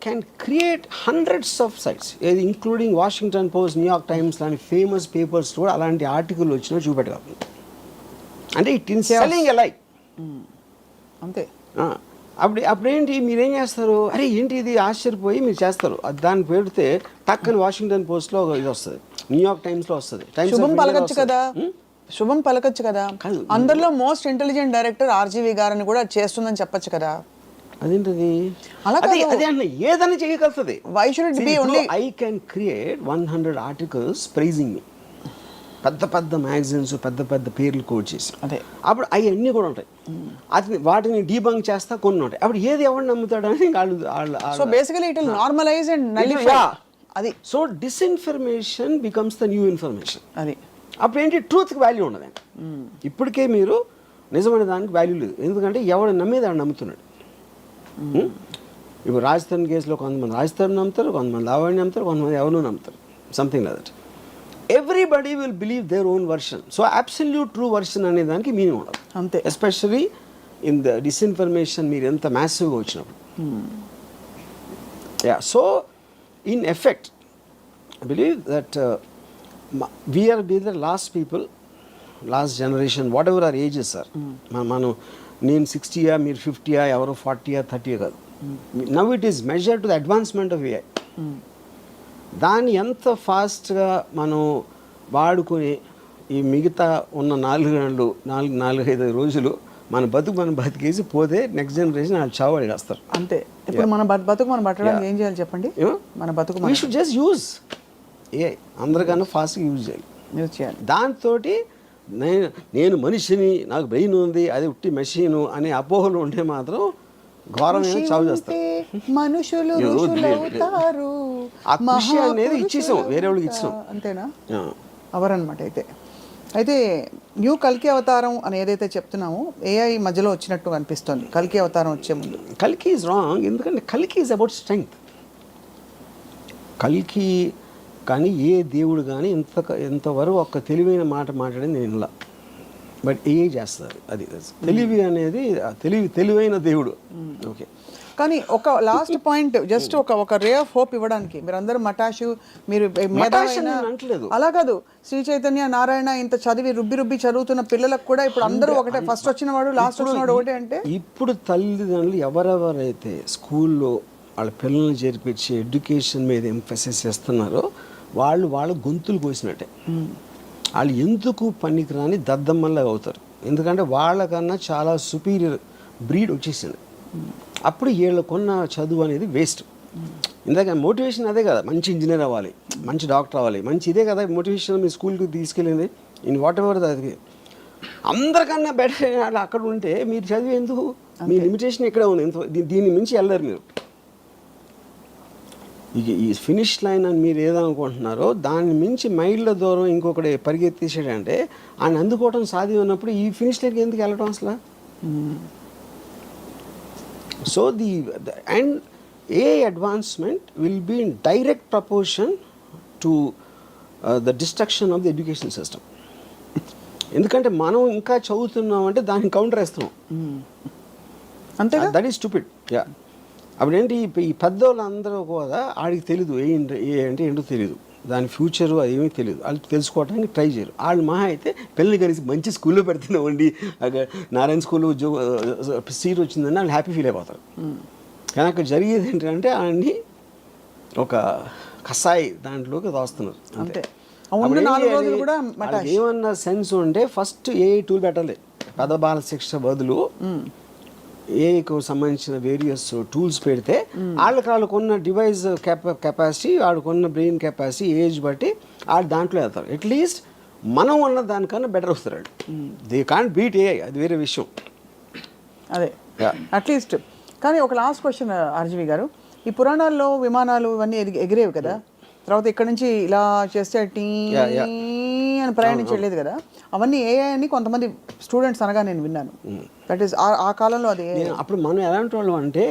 can create hundreds of sites, ఏది including Washington Post, New York Times లాంటి ఫేమస్ పేపర్స్ కూడా అలాంటి ఆర్టికల్ వచ్చినా చూపెట్టగలరు. అంటే it in selling a like అంతే. అప్పుడేంటి మీరేం చేస్తారు, అరే ఏంటి ఇది ఆశ్చర్యపోయి మీరు చేస్తారు. దాన్ని పెడితే టక్కని వాషింగ్టన్ పోస్ట్లో ఇది వస్తుంది, న్యూయార్క్ టైమ్స్లో వస్తుంది. శుభం పలకచ్చు కదా, శుభం పలకచ్చు కదా. అందరిలో మోస్ట్ ఇంటెలిజెంట్ డైరెక్టర్ ఆర్జీవి గారని కూడా చేస్తుందని చెప్పొచ్చు కదా. అదేంటది? అదే అన్న ఏదైనా చేయగలుగుతుంది. Why should it be only I can create 100 articles praising me, పెద్ద పెద్ద మ్యాగజైన్స్, పెద్ద పెద్ద పేర్లు కోడ్ చేసి. అదే అప్పుడు అవన్నీ కూడా ఉంటాయి. అది వాటిని డీబంక్ చేస్తా కొన్ని ఉంటాయి. అప్పుడు ఏది ఎవరు నమ్ముతాడని so basically it will normalize and nullify. అది so disinformation becomes the new information. అది అప్పుడు ఏంటి, ట్రూత్కి వాల్యూ ఉండదండి. ఇప్పటికే మీరు నిజమైన దానికి వాల్యూ లేదు, ఎందుకంటే ఎవడు నమ్మేది ఆడు నమ్ముతున్నాడు. ఇప్పుడు రాజస్థాన్ కేసులో కొంతమంది రాజస్థాన్ నమ్ముతారు, కొంతమంది లావణ్య నమ్ముతారు, కొంతమంది ఎవరు నమ్ముతారు, something like that. Everybody will believe their own version. So absolute true version అనే దానికి మీనింగ్ ఉండదు అంతే, ఎస్పెషలీ ఇన్ ద డిస్ఇన్ఫర్మేషన్ మీరు ఎంత మ్యాసివ్గా వచ్చినప్పుడు. Yeah, so in effect I believe that we're be the last people, last generation, whatever are ages sir. మనం నేను 60యా, మీరు 50యా, ఎవరో 40యా 30యా కాదు. Now it is measure to the advancement of AI. దాన్ని ఎంత ఫాస్ట్గా మనం వాడుకొని ఈ మిగతా ఉన్న 4 గంటలు 4-5 రోజులు మన బతికేసి పోతే నెక్స్ట్ జనరేషన్ వాళ్ళు చావడి వేస్తారు. అంతే. ఇప్పుడు మన బతుకు మనం పట్టడానికి ఏం చేయాలి చెప్పండి? మన బతుకు we should just use AI, అందరికన్నా ఫాస్ట్గా యూజ్ చేయాలి. దాంతో నేను మనిషిని, నాకు బ్రెయిన్ ఉంది, అది ఉట్టి మెషిన్ అనే అపోహలు ఉంటే మాత్రం ఘోరమైన చావు చేస్తారు. మనుషులు ఆ కృషి అనేది ఇచ్చేసాం, వేరే వాళ్ళకి ఇచ్చాం. అంతేనా? అవరనమాట. అయితే న్యూ కల్కి అవతారం అని ఏదైతే చెప్తున్నామో ఏఐ మధ్యలో వచ్చినట్టు అనిపిస్తుంది కల్కి అవతారం వచ్చే ముందు. కల్కి ఈజ్ రాంగ్, ఎందుకంటే కల్కి ఈజ్ అబౌట్ స్ట్రెంగ్త్. కల్కి కానీ ఏ దేవుడు కానీ ఇంతవరకు ఒక తెలివైన మాట మాట్లాడింది నేను ఇలా. బట్ ఏఐ చేస్తారు. అది తెలివి అనేది తెలివైన దేవుడు. ఓకే, కానీ ఒక లాస్ట్ పాయింట్, జస్ట్ ఒక రే ఆఫ్ హోప్ ఇవ్వడానికి మీరందరూ మటాషు, మీరు అంటలేదు అలా కాదు, శ్రీ చైతన్య నారాయణ ఇంత చదివి రుబ్బి చదువుతున్న పిల్లలకు కూడా ఇప్పుడు అందరూ ఒకటే, ఫస్ట్ వచ్చిన వాడు లాస్ట్ వచ్చిన వాడు ఒకటే. అంటే ఇప్పుడు తల్లిదండ్రులు ఎవరెవరైతే స్కూల్లో వాళ్ళ పిల్లల్ని చేర్పించి ఎడ్యుకేషన్ మీద ఎంఫసిస్ చేస్తున్నారో వాళ్ళ గొంతులు కోసినట్టే. వాళ్ళు ఎందుకు పనికిరాని దద్దమ్మల్లాగా అవుతారు, ఎందుకంటే వాళ్ళకన్నా చాలా సుపీరియర్ బ్రీడ్ వచ్చేసింది. అప్పుడు వీళ్ళకున్న చదువు అనేది వేస్ట్. ఇందాక మోటివేషన్ అదే కదా, మంచి ఇంజనీర్ అవ్వాలి, మంచి డాక్టర్ అవ్వాలి, మంచి ఇదే కదా మోటివేషన్ మీ స్కూల్కి తీసుకెళ్ళింది. ఇన్ వాట్ ఎవర్ అది అందరికన్నా బెటర్ వాళ్ళు అక్కడ ఉంటే మీరు చదివి ఎందుకు? మీ లిమిటేషన్ ఇక్కడే ఉంది, దీన్ని మించి వెళ్ళరు మీరు. ఈ ఫినిష్ లైన్ అని మీరు ఏదనుకుంటున్నారో దాన్ని మించి మైళ్ళ దూరం ఇంకొకటి పరిగెత్తేసాడంటే ఆయన అందుకోవటం సాధ్యం ఉన్నప్పుడు ఈ ఫినిష్ లైన్కి ఎందుకు వెళ్ళటం అసలు? So and a advancement will be in direct proportion to the destruction of the education system. ఎందుకంటే మనం ఇంకా చదువుతున్నామంటే దాన్ని కౌంటర్ వేస్తున్నాం. అంతే, దట్ ఈస్ స్టూపిడ్. యా, అప్పుడేంటి ఈ పెద్దోళ్ళందరూ కూడా ఆడికి తెలీదు ఏ అంటే ఏంటో తెలీదు, దాని ఫ్యూచరు అది ఏమీ తెలియదు, వాళ్ళు తెలుసుకోవడానికి ట్రై చేయరు. వాళ్ళు మహా అయితే పిల్లల్ని కలిసి మంచి స్కూల్లో పెడుతున్నామండి, నారాయణ స్కూల్లో సీట్ వచ్చిందని వాళ్ళు హ్యాపీ ఫీల్ అయిపోతారు. కానీ అక్కడ జరిగేది ఏంటంటే ఆయన్ని ఒక కసాయి దాంట్లోకి దోస్తున్నారు. అంతే. ఏమన్నా సెన్స్ ఉంటే ఫస్ట్ ఏ టూల్ పెట్టాలి. పెద్ద బాల శిక్ష బదులు ఏఐకు సంబంధించిన వేరియస్ టూల్స్ పెడితే వాళ్ళకున్న డివైస్ కెపాసిటీ, వాళ్ళకున్న బ్రెయిన్ కెపాసిటీ, ఏజ్ బట్టి వాళ్ళు దాంట్లో వెళ్తారు. అట్లీస్ట్ మనం ఉన్న దానికన్నా బెటర్ వస్తారు వాళ్ళు. దే కాంట్ బీట్ ఏఐ, అది వేరే విషయం. అదే అట్లీస్ట్. కానీ ఒక లాస్ట్ క్వశ్చన్ ఆర్జీవి గారు, ఈ పురాణాల్లో విమానాలు ఇవన్నీ ఎగిరేవి కదా, తర్వాత ఇక్కడ నుంచి ఇలా చేస్తే టీ అని ప్రయాణించలేదు కదా, అవన్నీ ఏఐ అని కొంతమంది స్టూడెంట్స్ అనగా నేను విన్నాను. దట్ ఈస్ ఆ కాలంలో అది. అప్పుడు మనం ఎలాంటి వాళ్ళం అంటే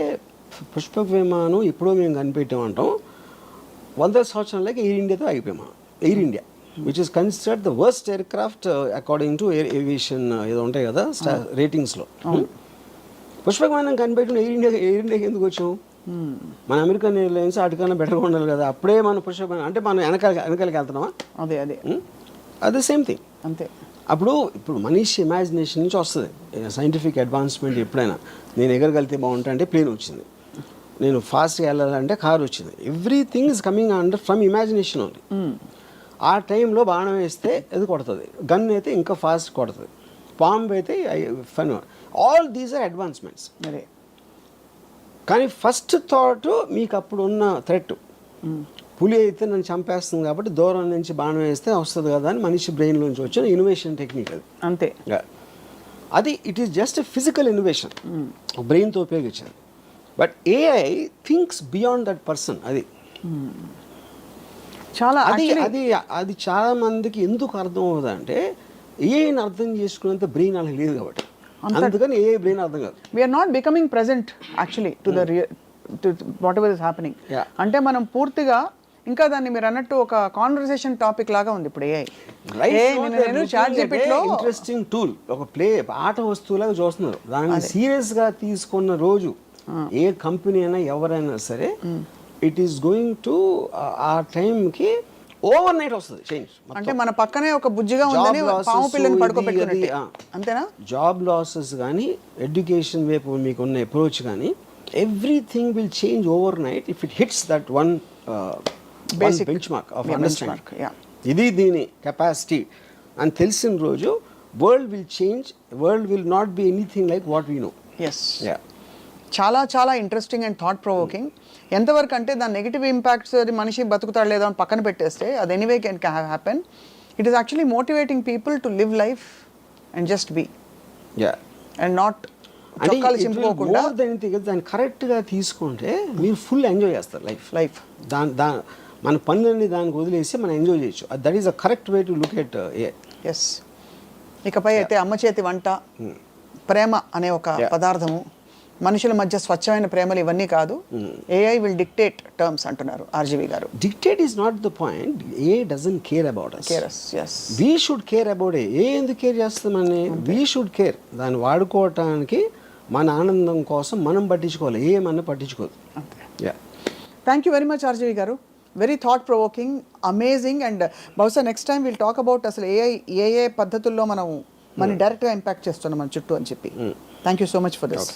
పుష్పక విమానం ఎప్పుడో మేము కనిపెట్టామంటాం, 100 సంవత్సరాలకి ఎయిర్ ఇండియాతో అయిపోయాము. Air India which is considered the worst air craft according to aviation ఏదో ఉంటాయి కదా రేటింగ్స్లో. పుష్పక విమానం కనిపెట్టిన ఎయిర్ ఇండియాకి ఎందుకు వచ్చాము? మన అమెరికన్ ఎయిర్లైన్స్ వాటికన్నా బెటర్గా ఉండాలి కదా. అప్పుడే మన పుష్పక అంటే మనం వెనకాలకి వెళ్తున్నామా? అదే సేమ్ థింగ్. అంతే. ఇప్పుడు మనిషి ఇమాజినేషన్ నుంచి వస్తుంది సైంటిఫిక్ అడ్వాన్స్మెంట్. ఎప్పుడైనా నేను ఎగరగలితే బాగుంటా అంటే ప్లేన్ వచ్చింది, నేను ఫాస్ట్గా వెళ్ళాలంటే కార్ వచ్చింది. Everything is coming under from imagination only. ఆ టైంలో బాణం వేస్తే అది కొడుతుంది, గన్ అయితే ఇంకా ఫాస్ట్ కొడుతుంది, బాంబ్ అయితే fun. All these are advancements. కానీ ఫస్ట్ థాట్ మీకు అప్పుడు ఉన్న థ్రెట్, పులి అయితే నన్ను చంపేస్తుంది కాబట్టి దూరం నుంచి బాణం వేస్తే వస్తుంది కదా అని మనిషి బ్రెయిన్లోంచి వచ్చిన ఇన్నోవేషన్ టెక్నిక్ అది. అంతే. అది it is just a physical innovation, బ్రెయిన్తో ఉపయోగించాలి. But AI thinks beyond that person. అది చాలా అది చాలా మందికి ఎందుకు అర్థం అవుతుందంటే ఏఐని అర్థం చేసుకునేంత బ్రెయిన్ వాళ్ళకి లేదు కాబట్టి, అందుకని ఏ బ్రెయిన్ అర్థం కాదు. We're not becoming present actually to the whatever is happening. అంటే మనం పూర్తిగా ఇంకా దాన్ని మీరు అన్నట్టు ఒక కాన్వర్సేషన్ టాపిక్ లాగా ఉంది ఇప్పుడు ఏఐ. నేను చాట్ జీపీటీలో ఇంట్రెస్టింగ్ టూల్, ఒక ఆట వస్తువులాగా చూస్తున్నారు. దాన్ని సీరియస్ గా తీసుకున్న రోజు ఏ కంపెనీ అయినా ఎవరైనా సరే ఇట్ ఈస్ గోయింగ్ టు ఆ టైంకి ఓవర్ నైట్ వస్తుంది చేంజ్. అంటే మన పక్కనే ఒక బుజ్జిగా ఉందని పాము పిల్లని పడుకోబెట్టుకున్నట్టు అంతేనా? జాబ్ లాసెస్ కానీ ఎడ్యుకేషన్ వైపు మీకు ఉన్న అప్రోచ్ కానీ everything will change overnight if it hits that one basic benchmark of understanding. ఇది దీని కెపాసిటీ అని తెలిసిన రోజు world will change. World will not be anything like what we know. Yes, చాలా చాలా ఇంట్రెస్టింగ్ అండ్ థాట్ ప్రొవోకింగ్. ఎంతవరకు అంటే దాని నెగిటివ్ ఇంపాక్ట్స్ అది మనిషి బతుకుతాడు లేదా అని పక్కన పెట్టేస్తే అది anyway can happen. It is actually motivating people to live life and just be and not చొక్కాలు చింపుకోకుండా. దాన్ని కరెక్ట్గా తీసుకుంటే మీరు ఫుల్ ఎంజాయ్ చేస్తారు లైఫ్. మన పనులన్నీ దానికి వదిలేసి మనం ఎంజాయ్ చేయొచ్చు. That is a correct way to look at. Yes. ఇకపై అయితే అమ్మ చేతి వంట, ప్రేమ అనే ఒక పదార్థము, మనుషుల మధ్య స్వచ్ఛమైన ప్రేమలు ఇవన్నీ కాదు. ఏఐ విల్ డిక్టేట్ టర్మ్స్ అంటున్నారు ఆర్జీవి గారు. Dictate is not the point. AI doesn't care about us. Yes. We should care about AI ఎందుకు కేర్ చేస్తామని. We should care. దాన్ని వాడుకోవటానికి మన ఆనందం కోసం మనం పట్టించుకోవాలి. ఏమన్నా పట్టించుకోదు. Thank you very much RGV గారు. Very thought provoking, amazing. And బహుశా next time will talk about అసలు ఏ పద్ధతుల్లో మనం డైరెక్ట్గా ఇంపాక్ట్ చేస్తున్నాం మన చుట్టూ అని చెప్పి. Thank you so much for this.